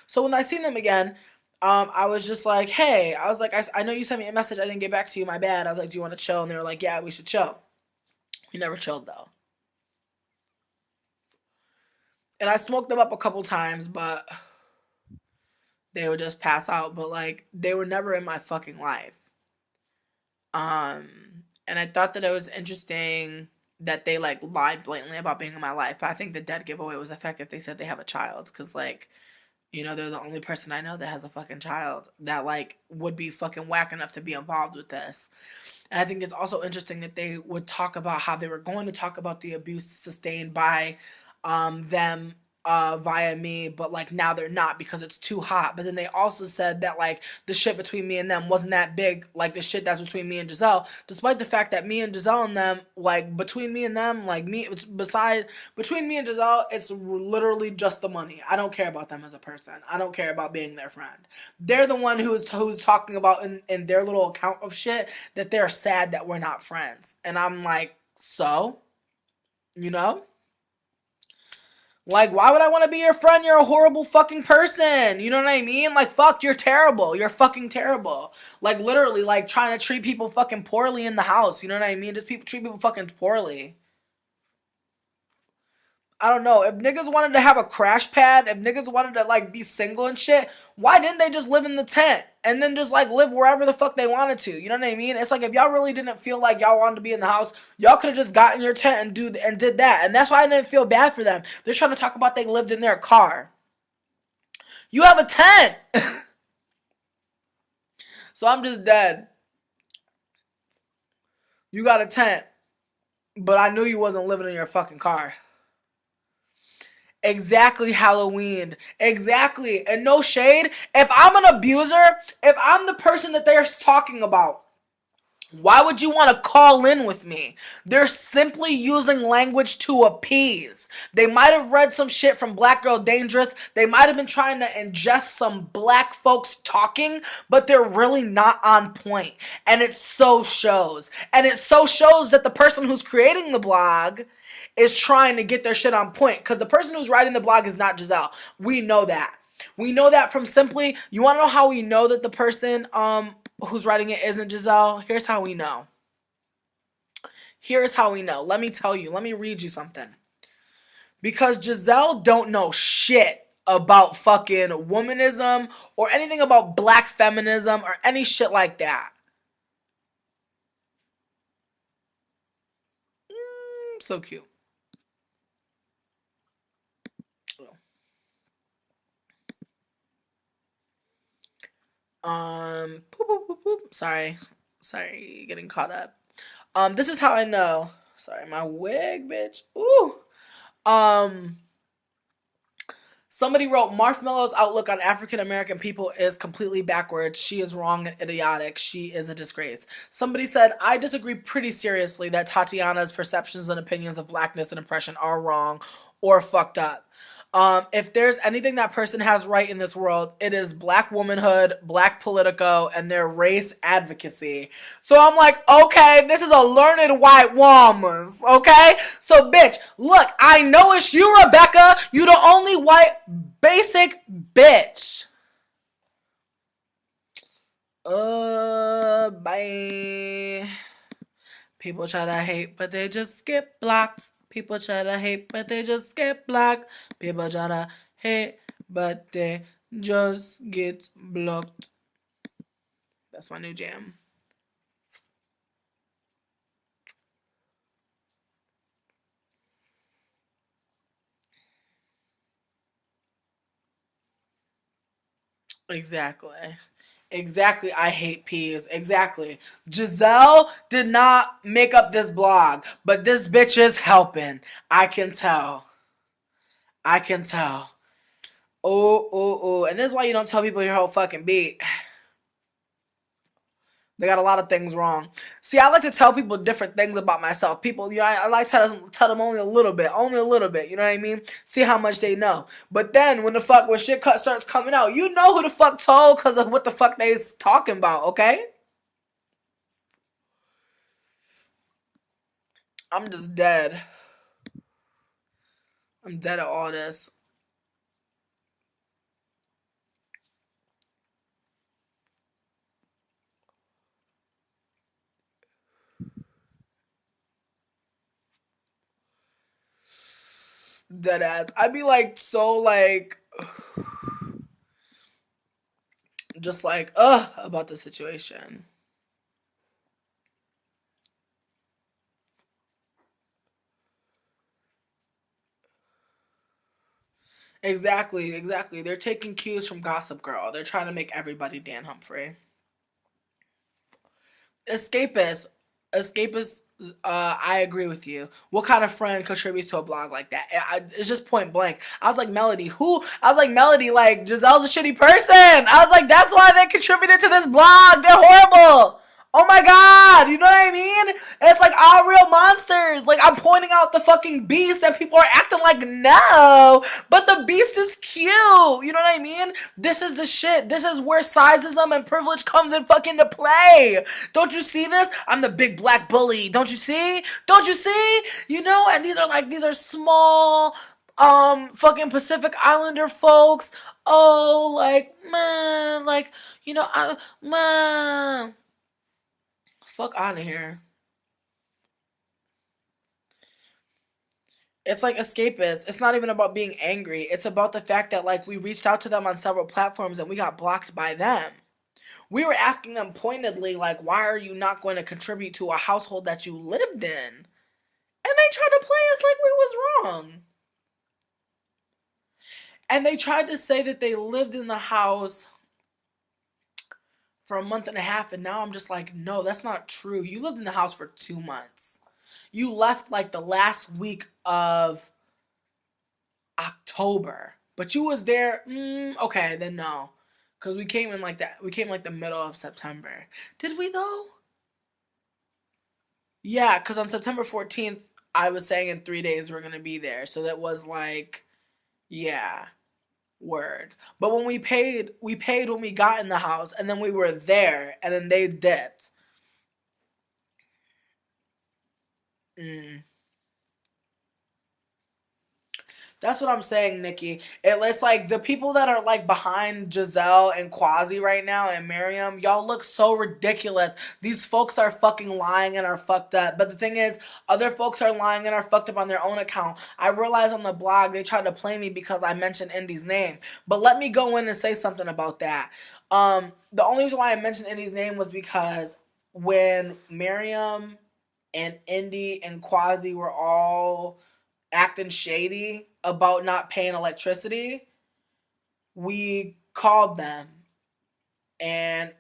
So when I seen them again, I was just like, hey, I was like, I know you sent me a message. I didn't get back to you. My bad. I was like, do you want to chill? And they were like, yeah, we should chill. We never chilled though. And I smoked them up a couple times, but they would just pass out. But like, they were never in my fucking life. Um, and I thought that it was interesting that they like lied blatantly about being in my life. But I think the dead giveaway was the fact that they said they have a child, because like, they're the only person I know that has a fucking child that like would be fucking whack enough to be involved with this. And I think it's also interesting that they would talk about how they were going to talk about the abuse sustained by them via me, but like now they're not because it's too hot. But then they also said that like the shit between me and them wasn't that big, like the shit that's between me and Jisel, despite the fact that me and Jisel and them, like between me and them, like between me and Jisel, it's literally just the money. I don't care about them as a person. I don't care about being their friend. They're the one who's talking about in their little account of shit that they're sad that we're not friends. And I'm like, so, you know? Like, why would I want to be your friend? You're a horrible fucking person. You know what I mean? Like, fuck, you're terrible. You're fucking terrible. Like, literally, like, trying to treat people fucking poorly in the house. You know what I mean? Just treat people fucking poorly. I don't know. If niggas wanted to have a crash pad, if niggas wanted to, like, be single and shit, why didn't they just live in the tent? And then just, like, live wherever the fuck they wanted to? You know what I mean? It's like, if y'all really didn't feel like y'all wanted to be in the house, y'all could have just got in your tent and did that. And that's why I didn't feel bad for them. They're trying to talk about they lived in their car. You have a tent! So I'm just dead. You got a tent. But I knew you wasn't living in your fucking car. Exactly, Halloween. Exactly. And no shade. If I'm an abuser, if I'm the person that they're talking about, Why would you want to call in with me? They're simply using language to appease. They might have read some shit from Black Girl Dangerous. They might have been trying to ingest some black folks talking, but they're really not on point. And it so shows. And it so shows that the person who's creating the blog is trying to get their shit on point. Because the person who's writing the blog is not Jisel. We know that. We know that from simply, you want to know how we know that the person who's writing it isn't Jisel? Here's how we know. Here's how we know. Let me tell you. Let me read you something. Because Jisel don't know shit about fucking womanism or anything about black feminism or any shit like that. So cute. Poop, poop, poop, poop. Sorry, getting caught up. This is how I know. Sorry, my wig, bitch. Ooh. Um, Somebody wrote Marshmallow's outlook on African American people is completely backwards. She is wrong and idiotic. She is a disgrace. Somebody said, I disagree pretty seriously that Tatiana's perceptions and opinions of blackness and oppression are wrong or fucked up. If there's anything that person has right in this world, it is black womanhood, black Politico, and their race advocacy. So I'm like, okay, this is a learned white woman, okay? So bitch, look, I know it's you, Rebecca. You the only white basic bitch. Bye. People try to hate, but they just get blocked. People try to hate, but they just get blocked. People try to hate, but they just get blocked. That's my new jam. Exactly. Exactly. I hate peas. Exactly. Jisel did not make up this blog, but this bitch is helping. I can tell. I can tell. Oh. And this is why you don't tell people your whole fucking beat. They got a lot of things wrong. See, I like to tell people different things about myself. People, I like to tell them only a little bit. You know what I mean? See how much they know. But then when shit starts coming out, you know who the fuck told because of what the fuck they's talking about, okay? I'm just dead. I'm dead at all this. Dead ass. I'd be like so like just like about the situation. Exactly. They're taking cues from Gossip Girl. They're trying to make everybody Dan Humphrey. Escapist. I agree with you. What kind of friend contributes to a blog like that? It's just point blank. I was like, Melody, who? I was like, Melody, like, Giselle's a shitty person. I was like, that's why they contributed to this blog. They're horrible. Oh my god, you know what I mean? It's like all real monsters. Like, I'm pointing out the fucking beast and people are acting like no, but the beast is cute. You know what I mean? This is the shit. This is where sizism and privilege comes in fucking to play. Don't you see this? I'm the big black bully. Don't you see? Don't you see? You know, and these are small fucking Pacific Islander folks. Oh, like, man, like, man. Fuck out of here. It's like escapist. It's not even about being angry. It's about the fact that like we reached out to them on several platforms and we got blocked by them. We were asking them pointedly like, why are you not going to contribute to a household that you lived in? And they tried to play us like we was wrong. And they tried to say that they lived in the house for a month and a half, and now I'm just like, no, that's not true. You lived in the house for 2 months. You left like the last week of October, but you was there. Okay, then no, because we came in like that. We came like the middle of September. Did we though? Yeah, because on September 14th, I was saying in 3 days we're gonna be there. So that was like, yeah, word. But when we paid when we got in the house, and then we were there, and then they dipped. Mm. That's what I'm saying, Nikki. It's like the people that are like behind Jisel and Quasi right now and Miriam, y'all look so ridiculous. These folks are fucking lying and are fucked up. But the thing is, other folks are lying and are fucked up on their own account. I realized on the blog they tried to play me because I mentioned Indy's name. But let me go in and say something about that. The only reason why I mentioned Indy's name was because when Miriam and Indy and Quasi were all acting shady about not paying electricity, we called them and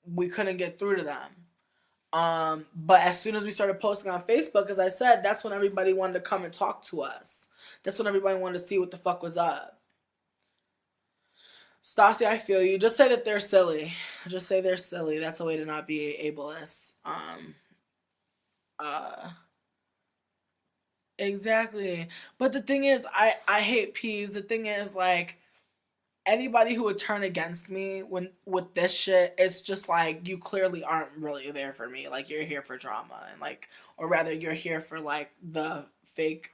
we couldn't get through to them. But as soon as we started posting on Facebook, as I said, that's when everybody wanted to come and talk to us. That's when everybody wanted to see what the fuck was up. Stassi, I feel you. Just say that they're silly. Just say they're silly. That's a way to not be ableist. Uh, exactly. But the thing is, I hate peas. The thing is, like, anybody who would turn against me when with this shit, it's just like you clearly aren't really there for me. Like you're here for drama and like, or rather, you're here for like the fake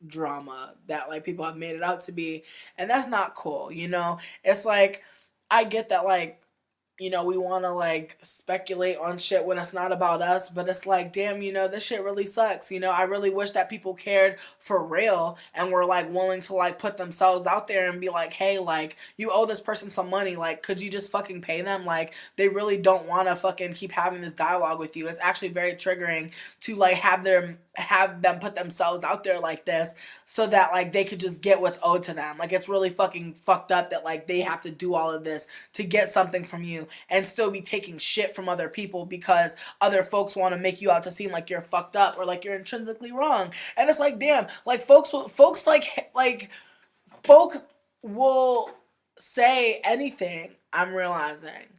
drama that like people have made it out to be, and that's not cool. It's like I get that like we want to like speculate on shit when it's not about us, but it's like, damn, this shit really sucks. I really wish that people cared for real and were like willing to like put themselves out there and be like, hey, like, you owe this person some money. Like, could you just fucking pay them? Like, they really don't want to fucking keep having this dialogue with you. It's actually very triggering to like have them put themselves out there like this so that like they could just get what's owed to them. Like, it's really fucking fucked up that like they have to do all of this to get something from you and still be taking shit from other people because other folks want to make you out to seem like you're fucked up or like you're intrinsically wrong. And it's like, damn, like folks like folks will say anything, I'm realizing,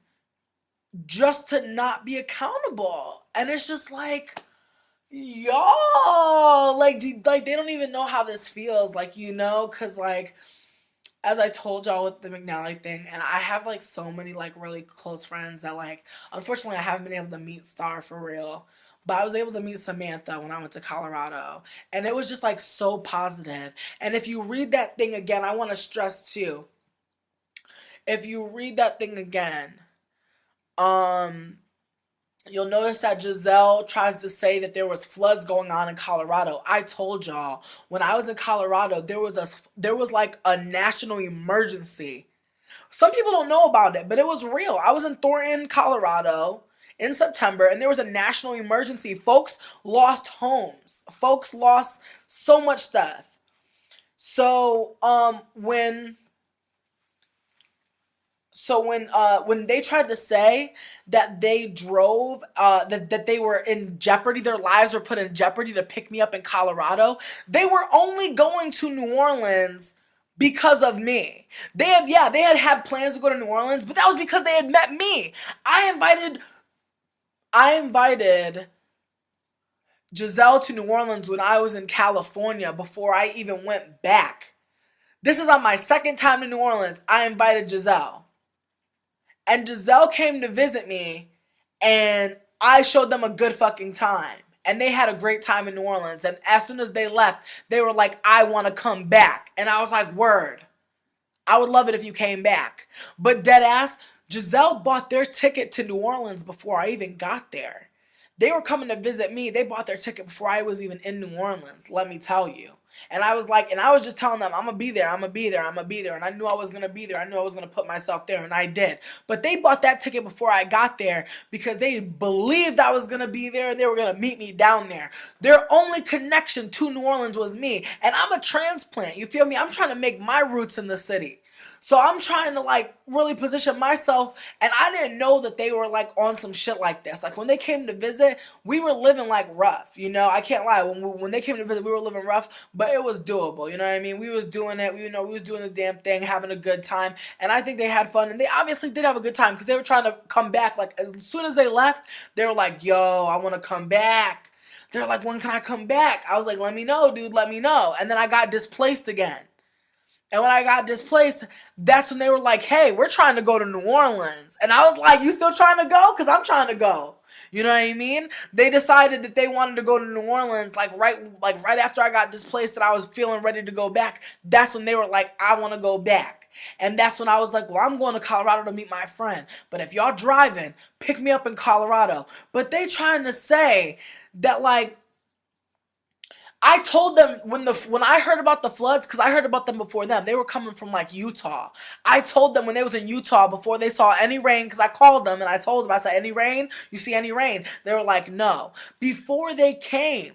just to not be accountable. And it's just like, y'all, like, like they don't even know how this feels, like, because like as I told y'all with the McNally thing, and I have like so many like really close friends that like unfortunately I haven't been able to meet Star for real. But I was able to meet Samantha when I went to Colorado. And it was just like so positive. And if you read that thing again, I want to stress too. If you read that thing again, um you'll notice that Jisel tries to say that there was floods going on in Colorado. I told y'all when I was in Colorado, there was like a national emergency. Some people don't know about it, but it was real. I was in Thornton, Colorado in September, and there was a national emergency. Folks lost homes. Folks lost so much stuff. So when they tried to say that they drove that they were in jeopardy, their lives were put in jeopardy to pick me up in Colorado, they were only going to New Orleans because of me. They had plans to go to New Orleans, but that was because they had met me. I invited Jisel to New Orleans when I was in California before I even went back. This is on my second time to New Orleans. I invited Jisel. And Jisel came to visit me, and I showed them a good fucking time. And they had a great time in New Orleans. And as soon as they left, they were like, I want to come back. And I was like, word. I would love it if you came back. But deadass, Jisel bought their ticket to New Orleans before I even got there. They were coming to visit me. They bought their ticket before I was even in New Orleans, let me tell you. And I was just telling them, I'm gonna be there, I'm gonna be there, I'm gonna be there. And I knew I was gonna be there. I knew I was gonna put myself there, and I did. But they bought that ticket before I got there because they believed I was gonna be there and they were gonna meet me down there. Their only connection to New Orleans was me. And I'm a transplant, you feel me? I'm trying to make my roots in the city. So I'm trying to like really position myself, and I didn't know that they were like on some shit like this. Like when they came to visit, we were living like rough, I can't lie. When they came to visit, we were living rough, but it was doable. You know what I mean? We was doing it. We was doing the damn thing, having a good time, and I think they had fun, and they obviously did have a good time because they were trying to come back. Like as soon as they left, they were like, "Yo, I want to come back." They're like, when can I come back? I was like, let me know, dude, let me know. And then I got displaced again. And when I got displaced, that's when they were like, hey, we're trying to go to New Orleans. And I was like, you still trying to go? Because I'm trying to go. You know what I mean? They decided that they wanted to go to New Orleans like right after I got displaced and I was feeling ready to go back. That's when they were like, I want to go back. And that's when I was like, well, I'm going to Colorado to meet my friend. But if y'all driving, pick me up in Colorado. But they trying to say that like I told them when I heard about the floods, because I heard about them before them. They were coming from like Utah. I told them when they was in Utah before they saw any rain, because I called them and I told them, I said, any rain? You see any rain? They were like, no. Before they came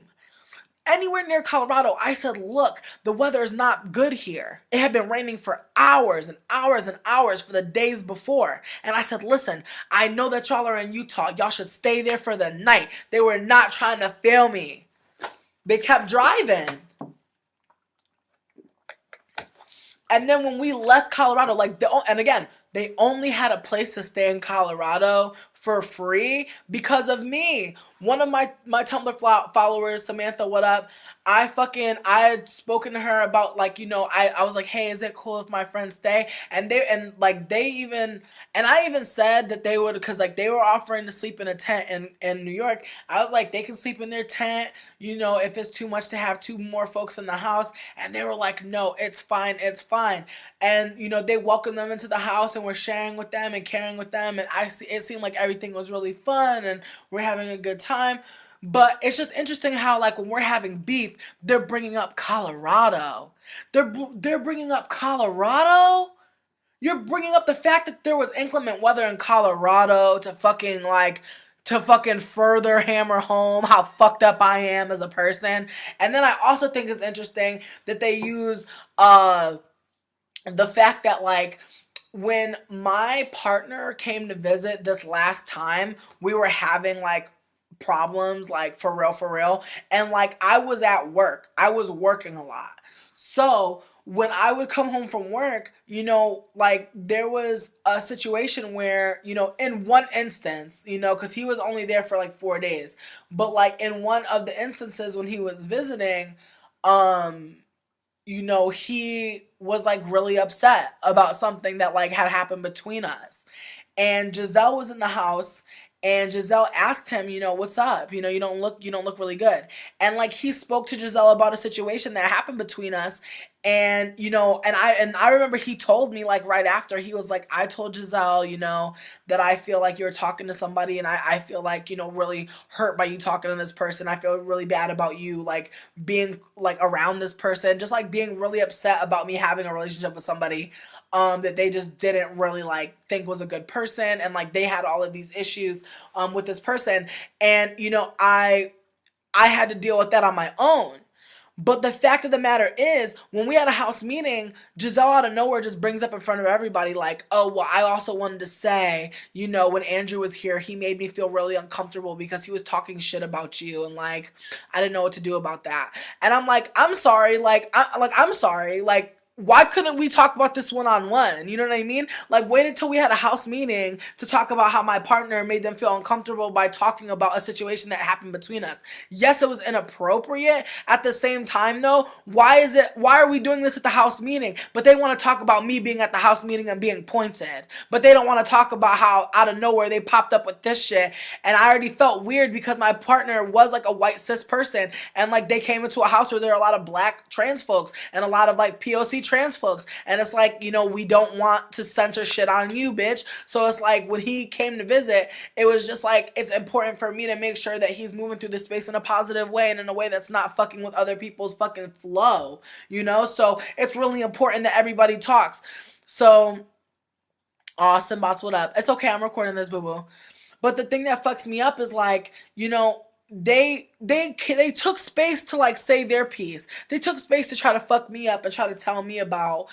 anywhere near Colorado, I said, look, the weather is not good here. It had been raining for hours and hours and hours for the days before. And I said, listen, I know that y'all are in Utah. Y'all should stay there for the night. They were not trying to fail me. They kept driving. And then when we left Colorado, and again, they only had a place to stay in Colorado for free because of me. One of my Tumblr followers, Samantha, what up? I had spoken to her about I was like, hey, is it cool if my friends stay? And I even said that they would, because like they were offering to sleep in a tent in New York. I was like, they can sleep in their tent, if it's too much to have two more folks in the house. And they were like, no, it's fine, it's fine. And they welcomed them into the house and we're sharing with them and caring with them. And it seemed like everything was really fun and we're having a good time. But it's just interesting how, like, when we're having beef, they're bringing up Colorado. They're bringing up Colorado? You're bringing up the fact that there was inclement weather in Colorado to fucking further hammer home how fucked up I am as a person. And then I also think it's interesting that they use the fact that, like, when my partner came to visit this last time, we were having, like, problems, like, for real. And, like, I was at work. I was working a lot. So when I would come home from work, like, there was a situation where, in one instance, because he was only there for like 4 days, but like in one of the instances when he was visiting, he was like really upset about something that like had happened between us. And Jisel was in the house and Jisel asked him, what's up? You don't look really good. And like he spoke to Jisel about a situation that happened between us. And I remember he told me like right after, he was like, I told Jisel, that I feel like you're talking to somebody and I feel like, really hurt by you talking to this person. I feel really bad about you like being like around this person, just like being really upset about me having a relationship with somebody that they just didn't really like think was a good person, and like they had all of these issues with this person, and I had to deal with that on my own. But the fact of the matter is, when we had a house meeting, Jisel out of nowhere just brings up in front of everybody like, oh, well, I also wanted to say, when Andrew was here, he made me feel really uncomfortable because he was talking shit about you, and like, I didn't know what to do about that. And I'm like, I'm sorry, I'm sorry, like, why couldn't we talk about this one-on-one? You know what I mean? Like, wait until we had a house meeting to talk about how my partner made them feel uncomfortable by talking about a situation that happened between us. Yes, it was inappropriate. At the same time, though, why are we doing this at the house meeting? But they want to talk about me being at the house meeting and being pointed. But they don't want to talk about how out of nowhere they popped up with this shit. And I already felt weird because my partner was like a white cis person. And like they came into a house where there are a lot of black trans folks and a lot of like POC trans folks, and it's like, we don't want to censor shit on you, bitch. So it's like when he came to visit, it was just like, it's important for me to make sure that he's moving through this space in a positive way and in a way that's not fucking with other people's fucking flow, so it's really important that everybody talks. So awesome, bots, what up? It's okay, I'm recording this, boo-boo. But the thing that fucks me up is like, they took space to like say their piece. They took space to try to fuck me up and try to tell me about,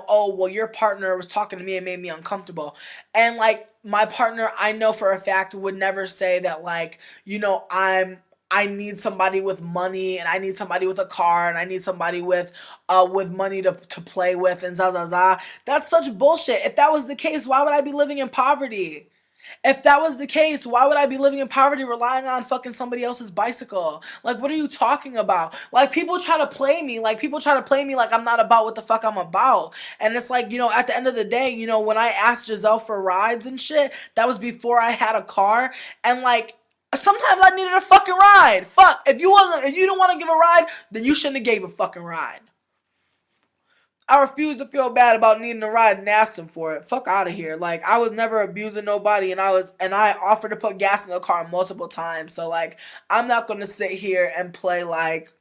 oh, well, your partner was talking to me and made me uncomfortable. And like my partner, I know for a fact, would never say that like, I need somebody with money and I need somebody with a car and I need somebody with money to play with and za. That's such bullshit. If that was the case, why would I be living in poverty? If that was the case, why would I be living in poverty relying on fucking somebody else's bicycle? Like, what are you talking about? Like, people try to play me. Like, people try to play me like I'm not about what the fuck I'm about. And it's like, at the end of the day, when I asked Jisel for rides and shit, that was before I had a car. And like, sometimes I needed a fucking ride. Fuck. If you don't want to give a ride, then you shouldn't have gave a fucking ride. I refuse to feel bad about needing a ride and asked him for it. Fuck out of here. Like, I was never abusing nobody, and I offered to put gas in the car multiple times. So like, I'm not gonna sit here and play like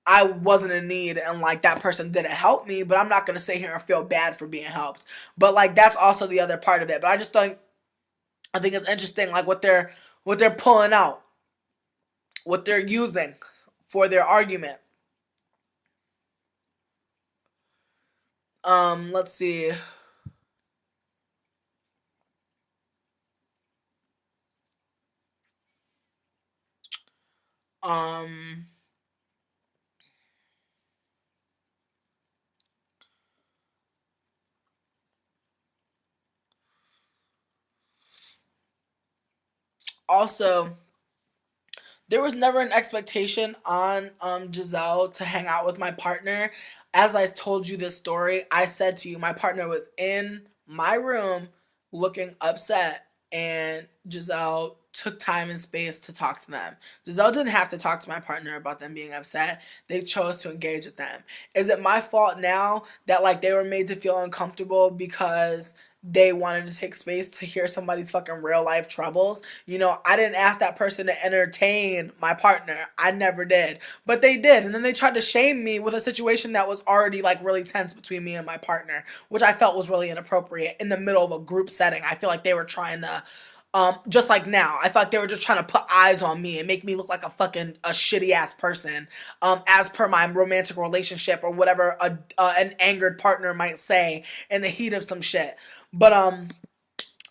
I wasn't in need and like that person didn't help me, but I'm not gonna sit here and feel bad for being helped. But like, that's also the other part of it. But I think it's interesting like what they're pulling out, what they're using for their argument. Let's see. Um Also, there was never an expectation on Jisel to hang out with my partner. As I told you this story, I said to you my partner was in my room looking upset, and Jisel took time and space to talk to them. Jisel didn't have to talk to my partner about them being upset. They chose to engage with them. Is it my fault now that like they were made to feel uncomfortable because they wanted to take space to hear somebody's fucking real life troubles? I didn't ask that person to entertain my partner. I never did. But they did. And then they tried to shame me with a situation that was already like really tense between me and my partner, which I felt was really inappropriate in the middle of a group setting. I feel like they were trying to just like now, I thought they were just trying to put eyes on me and make me look like a shitty ass person, as per my romantic relationship or whatever an angered partner might say in the heat of some shit. But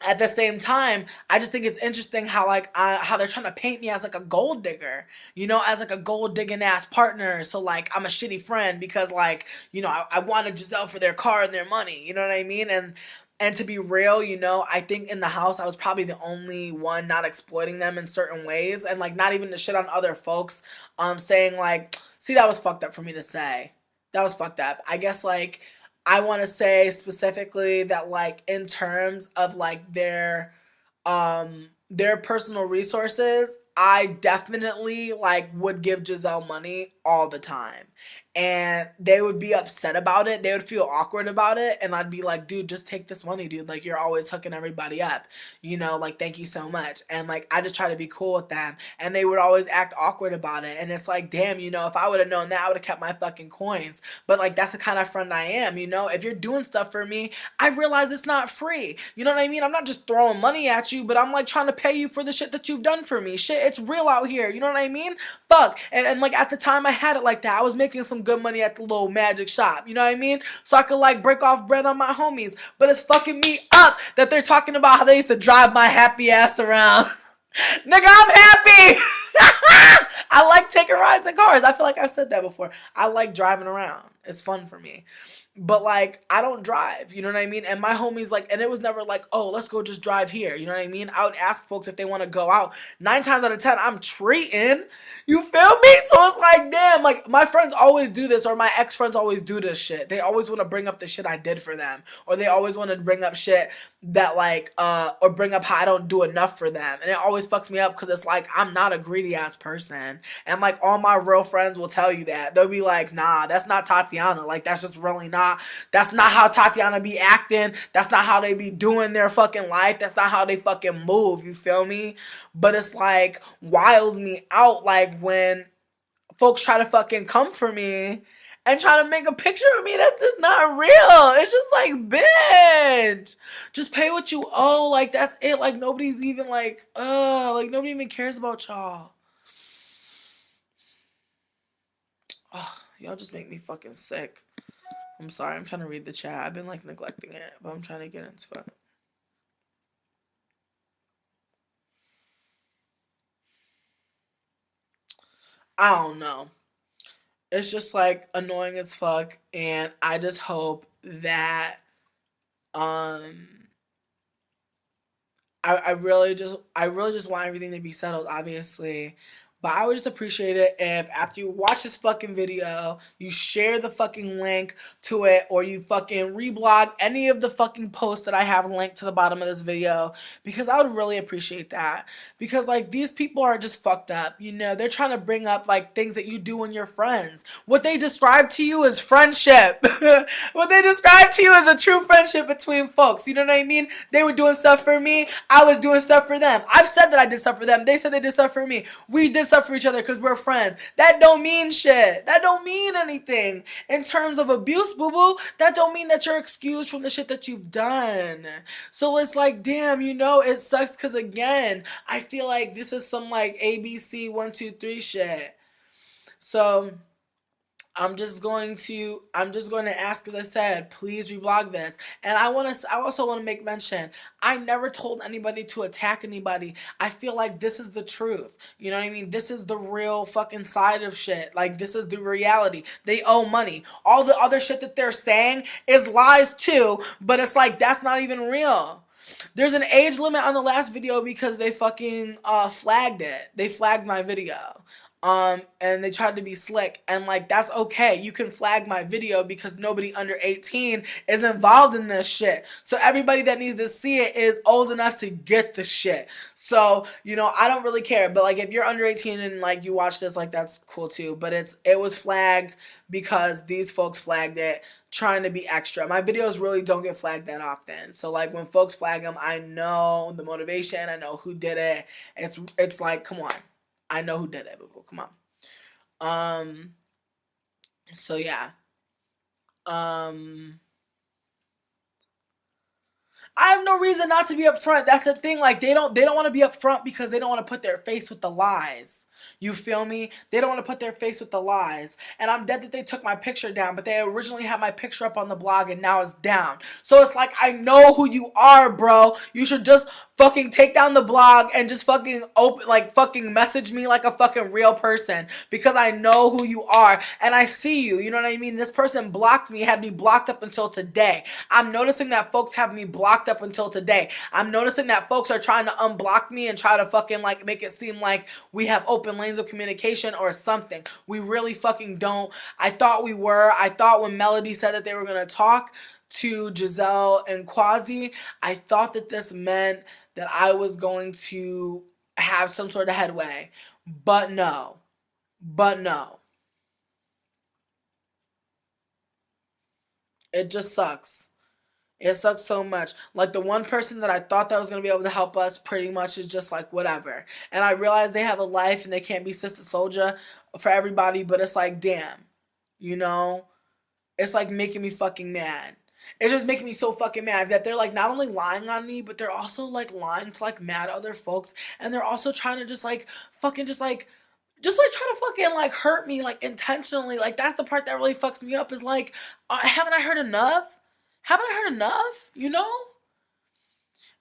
at the same time, I just think it's interesting how how they're trying to paint me as like a gold digger, as like a gold digging ass partner. So like I'm a shitty friend because like I wanted Jisel for their car and their money. You know what I mean? And to be real, I think in the house I was probably the only one not exploiting them in certain ways, and like not even to shit on other folks. Saying like, see, that was fucked up for me to say. That was fucked up. I guess like I want to say specifically that like in terms of like their personal resources, I definitely like would give Jisel money all the time. And they would be upset about it. They would feel awkward about it. And I'd be like, dude, just take this money, dude. Like, you're always hooking everybody up. Like, thank you so much. And like, I just try to be cool with them. And they would always act awkward about it. And it's like, damn, if I would have known that, I would have kept my fucking coins. But like, that's the kind of friend I am. If you're doing stuff for me, I realize it's not free. You know what I mean? I'm not just throwing money at you, but I'm like trying to pay you for the shit that you've done for me. Shit, it's real out here. You know what I mean? Fuck. And like at the time I had it like that. I was making some good money at the little magic shop. You know what I mean? So I could like break off bread on my homies. But it's fucking me up that they're talking about how they used to drive my happy ass around. Nigga, I'm happy. I like taking rides in cars. I feel like I've said that before. I like driving around. It's fun for me. But like I don't drive, you know what I mean? And my homies like, and it was never like, oh, let's go just drive here, you know what I mean? I would ask folks if they want to go out. 9 times out of 10, I'm treating. You feel me? So it's like, damn, like my friends always do this, or my ex friends always do this shit. They always want to bring up the shit I did for them, or they always want to bring up shit that like, or bring up how I don't do enough for them, and it always fucks me up because it's like I'm not a greedy ass person, and like all my real friends will tell you that. They'll be like, nah, that's not Tatiana. Like that's just really not. That's not how Tatiana be acting. That's not how they be doing their fucking life. That's not how they fucking move. You feel me? But it's like wilds me out like when folks try to fucking come for me and try to make a picture of me that's just not real. It's just like, bitch, just pay what you owe. Like that's it. Like nobody's even like nobody even cares about y'all. Y'all just make me fucking sick. I'm sorry, I'm trying to read the chat. I've been like neglecting it, but I'm trying to get into it. I don't know. It's just like annoying as fuck, and I just hope that um I really just want everything to be settled, obviously. But I would just appreciate it if after you watch this fucking video, you share the fucking link to it, or you fucking reblog any of the fucking posts that I have linked to the bottom of this video, because I would really appreciate that. Because like these people are just fucked up, you know, they're trying to bring up like things that you do when you're friends. What they describe to you is friendship. What they describe to you is a true friendship between folks. You know what I mean? They were doing stuff for me. I was doing stuff for them. I've said that I did stuff for them. They said they did stuff for me. We did stuff for each other because we're friends. That don't mean shit. That don't mean anything. In terms of abuse, boo-boo, that don't mean that you're excused from the shit that you've done. So it's like, damn, you know, it sucks because, again, I feel like this is some, like, ABC 1, 2, 3 shit. So I'm just going to ask, as I said, please reblog this. And I also want to make mention, I never told anybody to attack anybody. I feel like this is the truth. You know what I mean? This is the real fucking side of shit. Like, this is the reality. They owe money. All the other shit that they're saying is lies too, but it's like, that's not even real. There's an age limit on the last video because they fucking flagged it. They flagged my video. And they tried to be slick, and like, that's okay. You can flag my video because nobody under 18 is involved in this shit. So everybody that needs to see it is old enough to get the shit. So, you know, I don't really care. But like, if you're under 18 and like you watch this, like, that's cool too. But it was flagged because these folks flagged it trying to be extra. My videos really don't get flagged that often. So like, when folks flag them, I know the motivation, I know who did it. It's like, come on. I know who did it, boo. Come on. So yeah. Um, I have no reason not to be upfront. That's the thing. Like, they don't want to be upfront because they don't want to put their face with the lies. You feel me? They don't want to put their face with the lies. And I'm dead that they took my picture down, but they originally had my picture up on the blog and now it's down. So it's like, I know who you are, bro. You should just fucking take down the blog and just fucking open, like, fucking message me like a fucking real person, because I know who you are and I see you. You know what I mean? This person blocked me, had me blocked up until today. I'm noticing that folks have me blocked up until today. I'm noticing that folks are trying to unblock me and try to fucking like make it seem like we have open lanes of communication or something. We really fucking don't. I thought we were. I thought when Melody said that they were going to talk to Jisel and Quasi, I thought that this meant that I was going to have some sort of headway. But no. But no. It just sucks. It sucks so much. Like, the one person that I thought that was going to be able to help us pretty much is just like, whatever. And I realize they have a life and they can't be sister soldier for everybody, but it's like, damn. You know? It's like making me fucking mad. It's just making me so fucking mad that they're like not only lying on me, but they're also like lying to like mad other folks. And they're also trying to just like fucking just like try to fucking like hurt me like intentionally. Like, that's the part that really fucks me up, is like, haven't I heard enough? Haven't I heard enough? You know?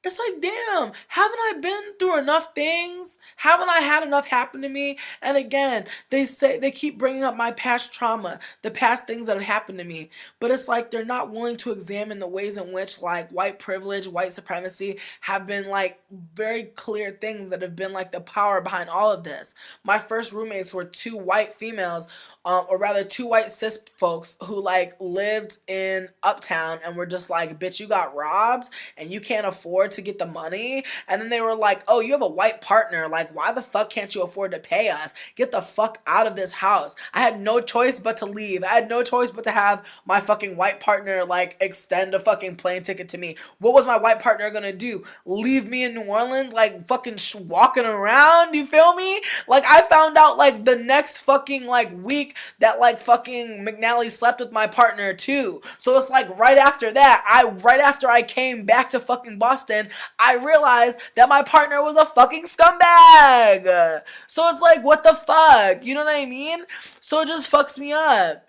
It's like, damn, haven't I been through enough things? Haven't I had enough happen to me? And again, they keep bringing up my past trauma, the past things that have happened to me. But it's like they're not willing to examine the ways in which like white privilege, white supremacy have been like very clear things that have been like the power behind all of this. My first roommates were two white females, or rather two white cis folks who like lived in Uptown and were just like, bitch, you got robbed and you can't afford to get the money. And then they were like, oh, you have a white partner, like, why the fuck can't you afford to pay us? Get the fuck out of this house. I had no choice but to leave. I had no choice but to have my fucking white partner like extend a fucking plane ticket to me. What was my white partner gonna do? Leave me in New Orleans like fucking walking around? You feel me? Like, I found out like the next fucking like week that like fucking McNally slept with my partner too. So it's like right after that, right after I came back to fucking Boston, I realized that my partner was a fucking scumbag. So it's like, what the fuck? You know what I mean? So it just fucks me up.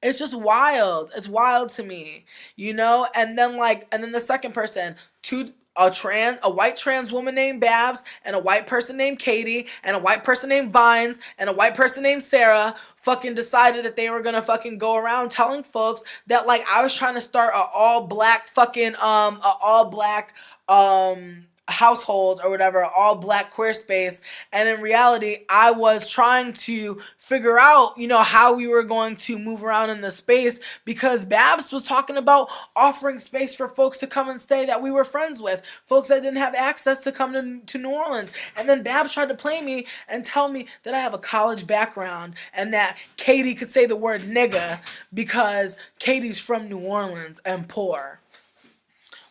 It's just wild. It's wild to me, you know? And then the second person, two a white trans woman named Babs, and a white person named Katie, and a white person named Vines, and a white person named Sarah fucking decided that they were gonna fucking go around telling folks that like I was trying to start a all black fucking household or whatever, all black queer space. And in reality, I was trying to figure out, you know, how we were going to move around in the space, because Babs was talking about offering space for folks to come and stay that we were friends with, folks that didn't have access to come to New Orleans. And then Babs tried to play me and tell me that I have a college background and that Katie could say the word nigga because Katie's from New Orleans and poor.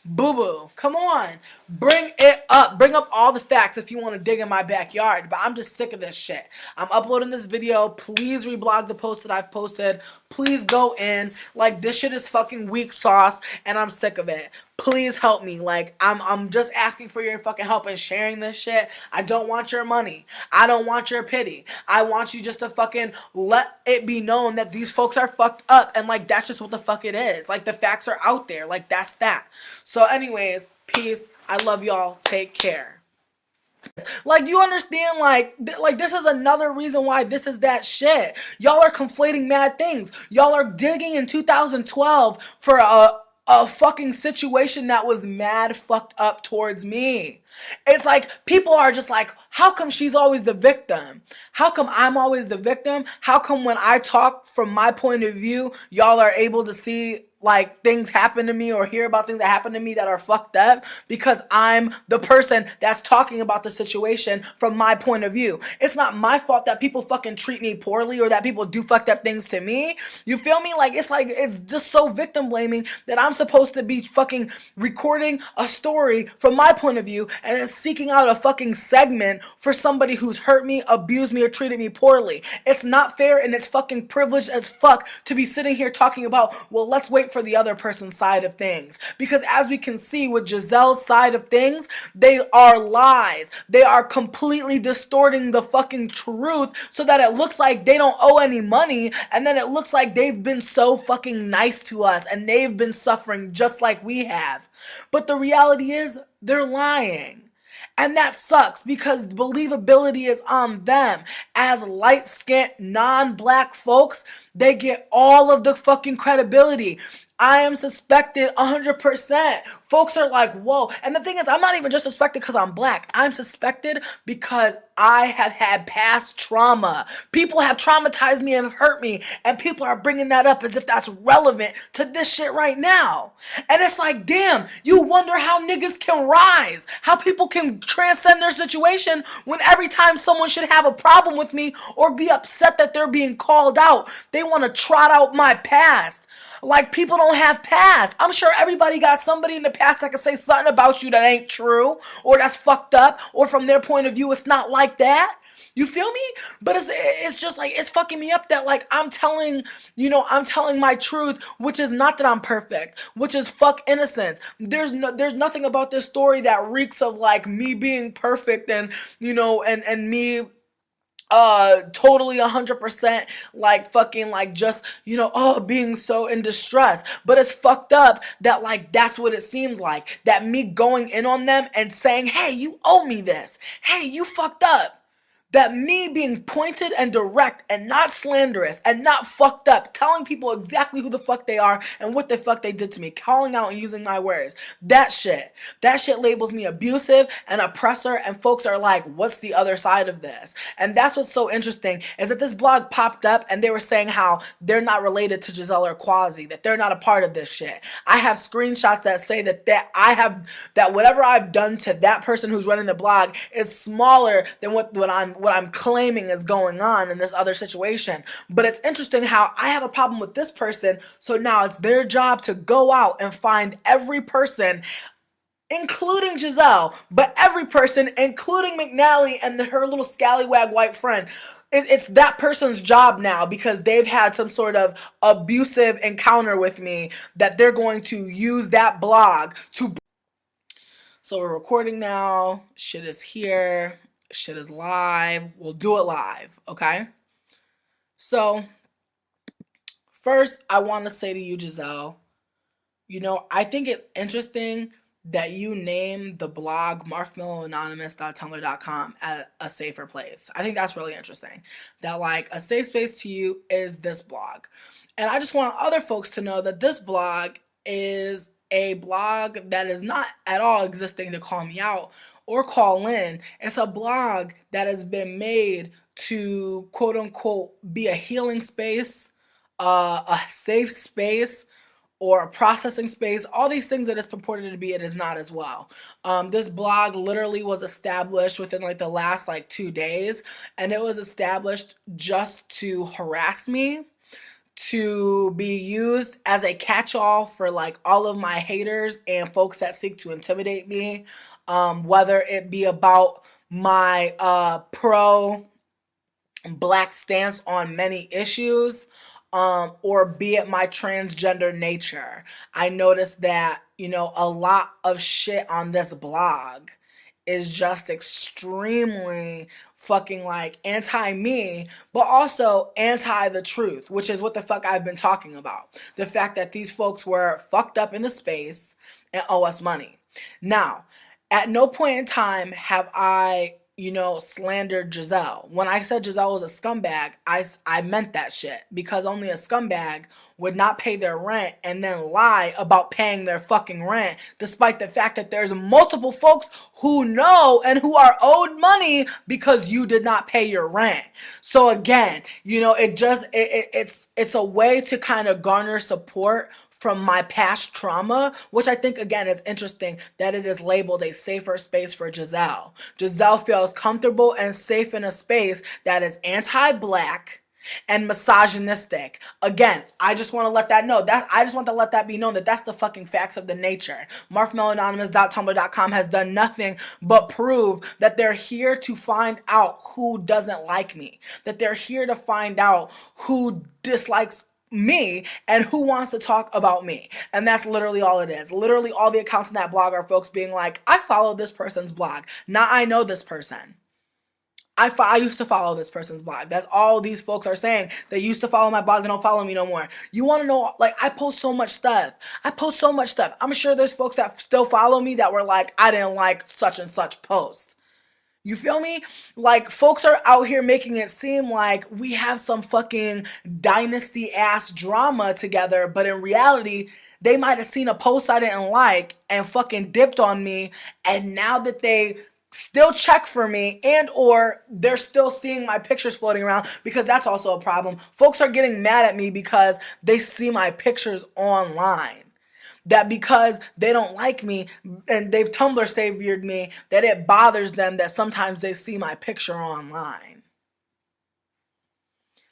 Boo-boo, come on. Bring it up. Bring up all the facts if you want to dig in my backyard. But I'm just sick of this shit. I'm uploading this video. Please reblog the post that I've posted. Please go in. Like, this shit is fucking weak sauce, and I'm sick of it. Please help me. Like, I'm just asking for your fucking help in sharing this shit. I don't want your money. I don't want your pity. I want you just to fucking let it be known that these folks are fucked up, and like, that's just what the fuck it is. Like, the facts are out there. Like, that's that. So anyways, peace. I love y'all. Take care. Like, do you understand? Like this is another reason why this is that shit. Y'all are conflating mad things. Y'all are digging in 2012 for a fucking situation that was mad fucked up towards me. It's like people are just like, how come she's always the victim? How come I'm always the victim? How come when I talk from my point of view, y'all are able to see like things happen to me or hear about things that happen to me that are fucked up? Because I'm the person that's talking about the situation from my point of view. It's not my fault that people fucking treat me poorly or that people do fucked up things to me. You feel me? Like it's just so victim blaming that I'm supposed to be fucking recording a story from my point of view and then seeking out a fucking segment for somebody who's hurt me, abused me, or treated me poorly. It's not fair, and it's fucking privileged as fuck to be sitting here talking about, well, let's wait for the other person's side of things. Because as we can see with Jisel's side of things, they are lies. They are completely distorting the fucking truth so that it looks like they don't owe any money, and then it looks like they've been so fucking nice to us and they've been suffering just like we have. But the reality is, they're lying. And that sucks because believability is on them. As light-skinned, non-black folks, they get all of the fucking credibility. I am suspected 100%. Folks are like, whoa. And the thing is, I'm not even just suspected because I'm black. I'm suspected because I have had past trauma. People have traumatized me and have hurt me. And people are bringing that up as if that's relevant to this shit right now. And it's like, damn, you wonder how niggas can rise. How people can transcend their situation when every time someone should have a problem with me or be upset that they're being called out, they want to trot out my past. Like, people don't have past. I'm sure everybody got somebody in the past that can say something about you that ain't true or that's fucked up, or from their point of view it's not like that. You feel me? But it's just like, it's fucking me up that like I'm telling my truth, which is not that I'm perfect, which is fuck innocence. There's nothing about this story that reeks of like me being perfect and and me totally 100% like fucking like just being so in distress. But it's fucked up that like that's what it seems like, that me going in on them and saying, hey, you owe me this, hey, you fucked up, that me being pointed and direct and not slanderous and not fucked up, telling people exactly who the fuck they are and what the fuck they did to me, calling out and using my words, that shit labels me abusive and oppressor, and folks are like, what's the other side of this? And that's what's so interesting, is that this blog popped up and they were saying how they're not related to Jisel or Quasi, that they're not a part of this shit. I have screenshots that say that whatever I've done to that person who's running the blog is smaller than what I'm claiming is going on in this other situation. But it's interesting how I have a problem with this person, so now it's their job to go out and find every person, including Jisel, but every person, including McNally and her little scallywag white friend. It's that person's job now, because they've had some sort of abusive encounter with me, that they're going to use that blog to... So we're recording now. Shit is here. Shit is live. We'll do it live, okay? So, first, I want to say to you, Jisel, I think it's interesting that you name the blog marshmallowanonymous.tumblr.com as a safer place. I think that's really interesting. That like a safe space to you is this blog. And I just want other folks to know that this blog is a blog that is not at all existing to call me out or call in. It's a blog that has been made to quote unquote be a healing space, a safe space, or a processing space. All these things that it's purported to be, it is not as well. This blog literally was established within like the last like 2 days, and it was established just to harass me, to be used as a catch-all for like all of my haters and folks that seek to intimidate me, whether it be about my pro black stance on many issues, or be it my transgender nature. I noticed that, a lot of shit on this blog is just extremely fucking like anti me, but also anti the truth, which is what the fuck I've been talking about. The fact that these folks were fucked up in the space and owe us money. Now, at no point in time have I, slandered Jisel. When I said Jisel was a scumbag, I meant that shit, because only a scumbag would not pay their rent and then lie about paying their fucking rent, despite the fact that there's multiple folks who know and who are owed money because you did not pay your rent. So again, it's a way to kind of garner support from my past trauma, which I think, again, is interesting that it is labeled a safer space for Jisel. Jisel feels comfortable and safe in a space that is anti-black and misogynistic. Again, I just want to let that know. I just want to let that be known that that's the fucking facts of the nature. marshmallowanonymous.tumblr.com has done nothing but prove that they're here to find out who doesn't like me. That they're here to find out who dislikes me and who wants to talk about me. And that's literally all it is. Literally all the accounts in that blog are folks being like, I follow this person's blog. Now I know this person. I used to follow this person's blog. That's all these folks are saying. They used to follow my blog. They don't follow me no more. You want to know, like, I post so much stuff. I'm sure there's folks that still follow me that were like, I didn't like such and such post. You feel me? Like, folks are out here making it seem like we have some fucking dynasty ass drama together, but in reality, they might have seen a post I didn't like and fucking dipped on me, and now that they still check for me and or they're still seeing my pictures floating around, because that's also a problem. Folks are getting mad at me because they see my pictures online. That because they don't like me and they've Tumblr saviored me, that it bothers them that sometimes they see my picture online.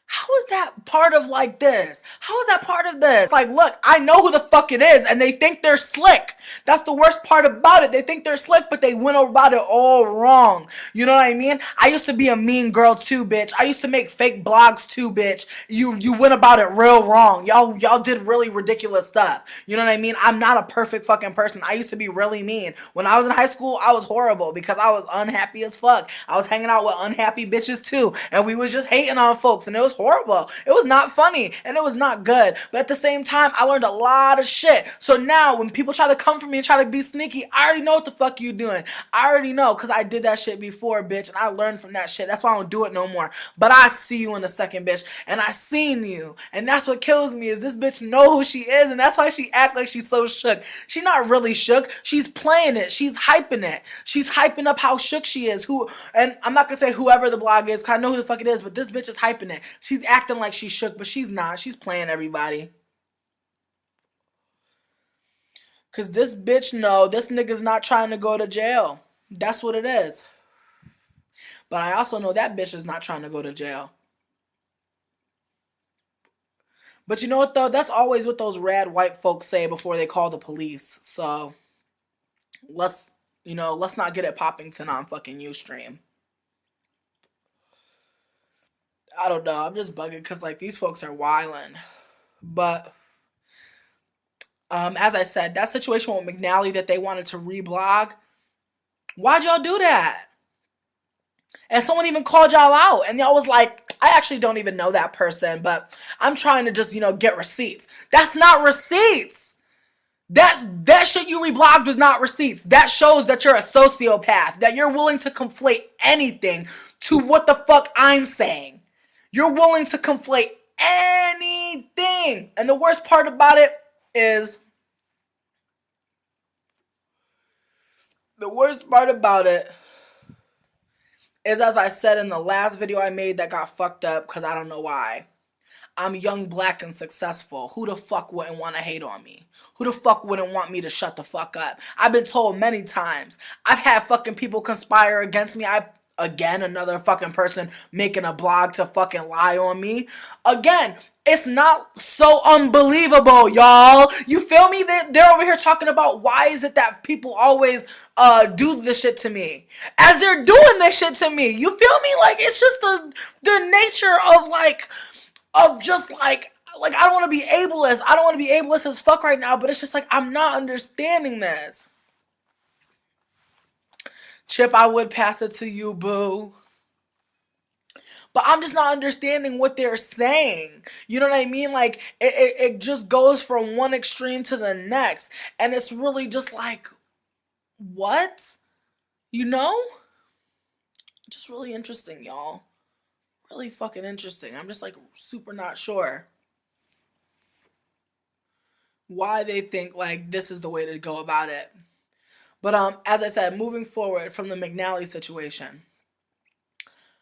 How is that part of like this? How is that part of this? Like, look, I know who the fuck it is, and they think they're slick. That's the worst part about it. They think they're slick, but they went about it all wrong. You know what I mean? I used to be a mean girl too, bitch. I used to make fake blogs too, bitch. You went about it real wrong. Y'all did really ridiculous stuff. You know what I mean? I'm not a perfect fucking person. I used to be really mean. When I was in high school, I was horrible because I was unhappy as fuck. I was hanging out with unhappy bitches too, and we was just hating on folks, and it was horrible. It was not funny, and it was not good. But at the same time, I learned a lot of shit. So now when people try to come for me and try to be sneaky, I already know what the fuck you doing. I already know, because I did that shit before, bitch, and I learned from that shit. That's why I don't do it no more. But I see you in a second, bitch, and I seen you. And that's what kills me, is this bitch know who she is, and that's why she act like she's so shook. She's not really shook. She's playing it. She's hyping it. She's hyping up how shook she is. And I'm not gonna say whoever the blog is, because I know who the fuck it is, but this bitch is hyping it. She's acting like she's shook, but she's not. She's playing everybody. Because this bitch know this nigga's not trying to go to jail. That's what it is. But I also know that bitch is not trying to go to jail. But you know what, though? That's always what those rad white folks say before they call the police. So let's not get it Poppington on fucking Ustream. I don't know. I'm just bugging because, like, these folks are wildin'. But, as I said, that situation with McNally that they wanted to reblog, why'd y'all do that? And someone even called y'all out, and y'all was like, I actually don't even know that person, but I'm trying to just, get receipts. That's not receipts. That shit you reblogged was not receipts. That shows that you're a sociopath. That you're willing to conflate anything to what the fuck I'm saying. You're willing to conflate anything. And the worst part about it is the worst part about it is, as I said in the last video I made that got fucked up because I don't know why. I'm young, black, and successful. Who the fuck wouldn't want to hate on me? Who the fuck wouldn't want me to shut the fuck up? I've been told many times. I've had fucking people conspire against me. Again, another fucking person making a blog to fucking lie on me. Again, it's not so unbelievable, y'all. You feel me? They're over here talking about why is it that people always do this shit to me. As they're doing this shit to me. You feel me? Like, it's just the nature of just like I don't want to be ableist. I don't want to be ableist as fuck right now, but it's just like I'm not understanding this. Chip, I would pass it to you, boo. But I'm just not understanding what they're saying. You know what I mean? Like, it just goes from one extreme to the next. And it's really just like, what? You know? Just really interesting, y'all. Really fucking interesting. I'm just like super not sure why they think like this is the way to go about it. But as I said, moving forward from the McNally situation,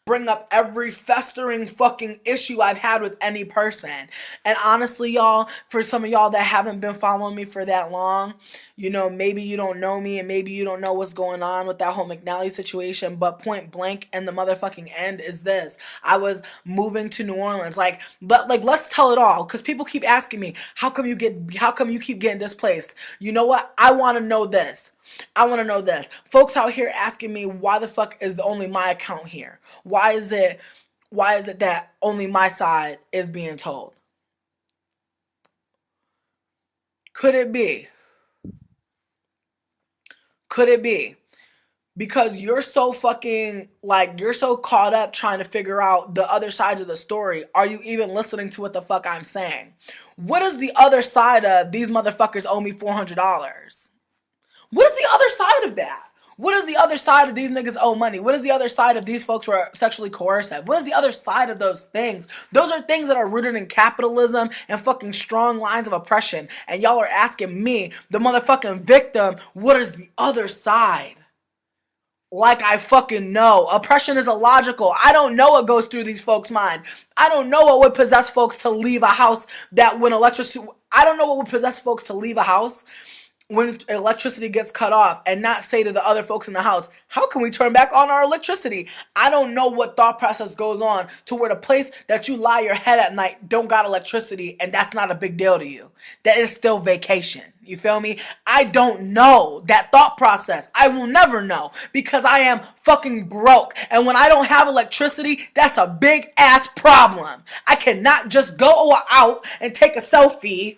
bring up every festering fucking issue I've had with any person. And honestly, y'all, for some of y'all that haven't been following me for that long, you know, maybe you don't know me and maybe you don't know what's going on with that whole McNally situation, but point blank and the motherfucking end is this. I was moving to New Orleans. Let's tell it all, because people keep asking me, how come you keep getting displaced? You know what? I want to know this. Folks out here asking me why the fuck is only my account here? Why is it that only my side is being told? Could it be? Because you're so fucking, like, you're so caught up trying to figure out the other sides of the story. Are you even listening to what the fuck I'm saying? What is the other side of these motherfuckers owe me $400? What is the other side of that? What is the other side of these niggas owe money? What is the other side of these folks were sexually coercive? What is the other side of those things? Those are things that are rooted in capitalism and fucking strong lines of oppression. And y'all are asking me, the motherfucking victim, what is the other side? Like I fucking know. Oppression is illogical. I don't know what goes through these folks' mind. I don't know what would possess folks to leave a house that when electricity... I don't know what would possess folks to leave a house when electricity gets cut off and not say to the other folks in the house, how can we turn back on our electricity? I don't know what thought process goes on to where the place that you lie your head at night don't got electricity and that's not a big deal to you. That is still vacation. You feel me? I don't know that thought process. I will never know because I am fucking broke. And when I don't have electricity, that's a big ass problem. I cannot just go out and take a selfie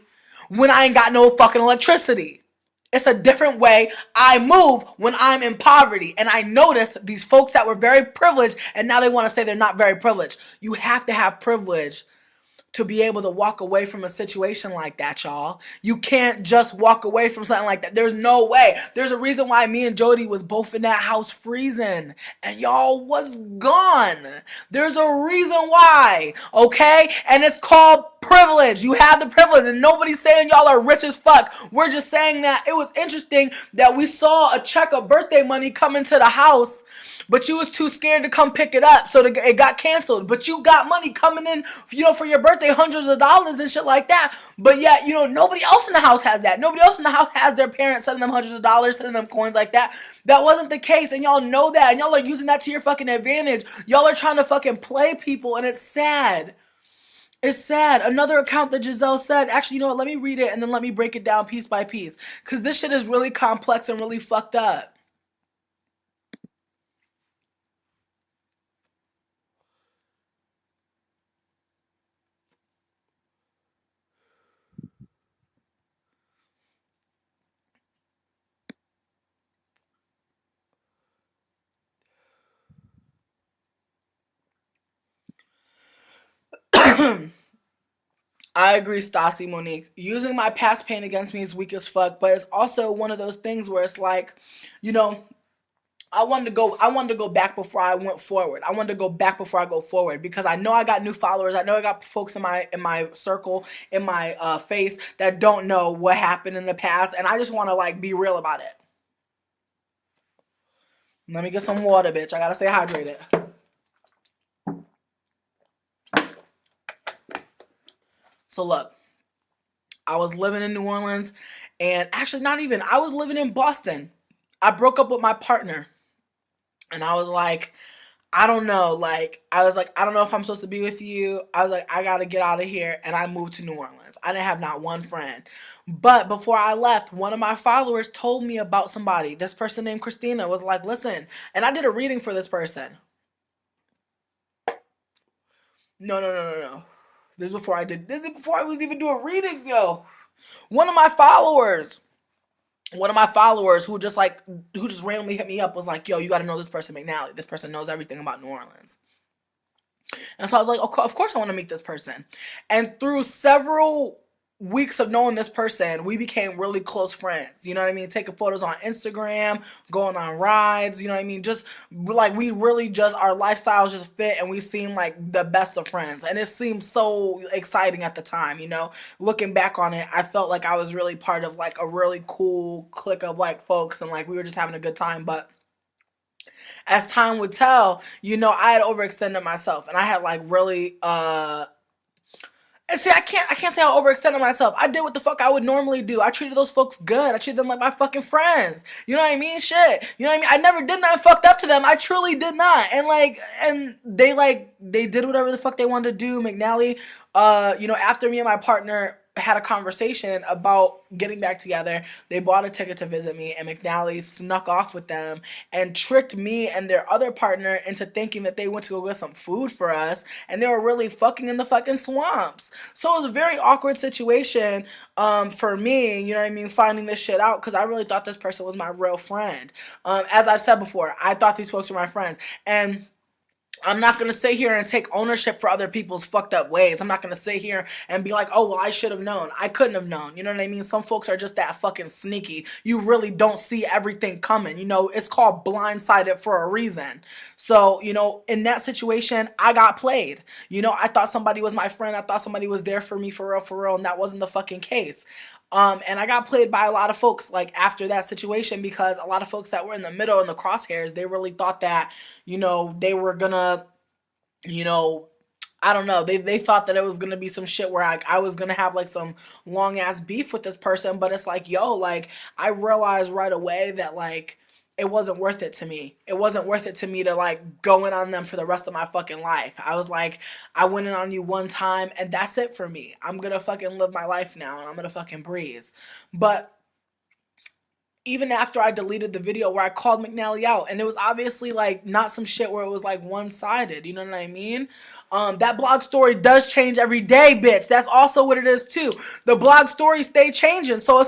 when I ain't got no fucking electricity. It's a different way I move when I'm in poverty. And I notice these folks that were very privileged and now they want to say they're not very privileged. You have to have privilege to be able to walk away from a situation like that, y'all. You can't just walk away from something like that. There's no way. There's a reason why me and Jody was both in that house freezing and y'all was gone. There's a reason why, okay? And it's called privilege. You have the privilege and nobody's saying y'all are rich as fuck. We're just saying that it was interesting that we saw a check of birthday money come into the house, but you was too scared to come pick it up, so it got canceled. But you got money coming in, you know, for your birthday, hundreds of dollars and shit like that. But yet, you know, nobody else in the house has that. Nobody else in the house has their parents sending them hundreds of dollars, sending them coins like that. That wasn't the case, and y'all know that, and y'all are using that to your fucking advantage. Y'all are trying to fucking play people, and it's sad. It's sad. Another account that Jisel said, actually, you know what, let me read it, and then let me break it down piece by piece. Because this shit is really complex and really fucked up. I agree, Stassi Monique. Using my past pain against me is weak as fuck, but it's also one of those things where it's like, you know, I wanted to go back before I went forward. I wanted to go back before I go forward because I know I got new followers. I know I got folks in my circle, in my face that don't know what happened in the past, and I just want to like be real about it. Let me get some water, bitch. I gotta stay hydrated. So look, I was living in New Orleans, and actually not even. I was living in Boston. I broke up with my partner, and I was like, I don't know. Like, I was like, I don't know if I'm supposed to be with you. I was like, I gotta get out of here. And I moved to New Orleans. I didn't have not one friend. But before I left, one of my followers told me about somebody. This person named Christina was like, listen. And I did a reading for this person. No, no, no, no, no. This is before I was even doing readings, yo. One of my followers. One of my followers who just randomly hit me up was like, yo, you gotta know this person, McNally. This person knows everything about New Orleans. And so I was like, of course I want to meet this person. And through several weeks of knowing this person, we became really close friends. You know what I mean? Taking photos on Instagram, going on rides, you know what I mean? Just like we really just, our lifestyles just fit and we seemed like the best of friends. And it seemed so exciting at the time, you know? Looking back on it, I felt like I was really part of like a really cool clique of like folks and like we were just having a good time. But as time would tell, you know, I had overextended myself and I had like really and see, I can't say I overextended myself. I did what the fuck I would normally do. I treated those folks good. I treated them like my fucking friends. You know what I mean? Shit. You know what I mean? I never did nothing fucked up to them. I truly did not. And they did whatever the fuck they wanted to do. McNally, you know, after me and my partner had a conversation about getting back together, they bought a ticket to visit me, and McNally snuck off with them and tricked me and their other partner into thinking that they went to go get some food for us, and they were really fucking in the fucking swamps. So it was a very awkward situation for me, you know what I mean, finding this shit out, because I really thought this person was my real friend. As I've said before, I thought these folks were my friends, and I'm not going to sit here and take ownership for other people's fucked up ways. I'm not going to sit here and be like, oh, well, I should have known. I couldn't have known. You know what I mean? Some folks are just that fucking sneaky. You really don't see everything coming. You know, it's called blindsided for a reason. So, you know, in that situation, I got played. You know, I thought somebody was my friend. I thought somebody was there for me for real, and that wasn't the fucking case. And I got played by a lot of folks like after that situation, because a lot of folks that were in the middle in the crosshairs, they really thought that, you know, they were gonna, you know, I don't know. They thought that it was gonna be some shit where I was gonna have like some long ass beef with this person, but it's like, yo, like I realized right away that like it wasn't worth it to me. It wasn't worth it to me to like go in on them for the rest of my fucking life. I was like, I went in on you one time and that's it for me. I'm gonna fucking live my life now and I'm gonna fucking breeze. But even after I deleted the video where I called McNally out, and it was obviously like not some shit where it was like one-sided, you know what I mean? That blog story does change every day, bitch. That's also what it is too. The blog stories stay changing, so it's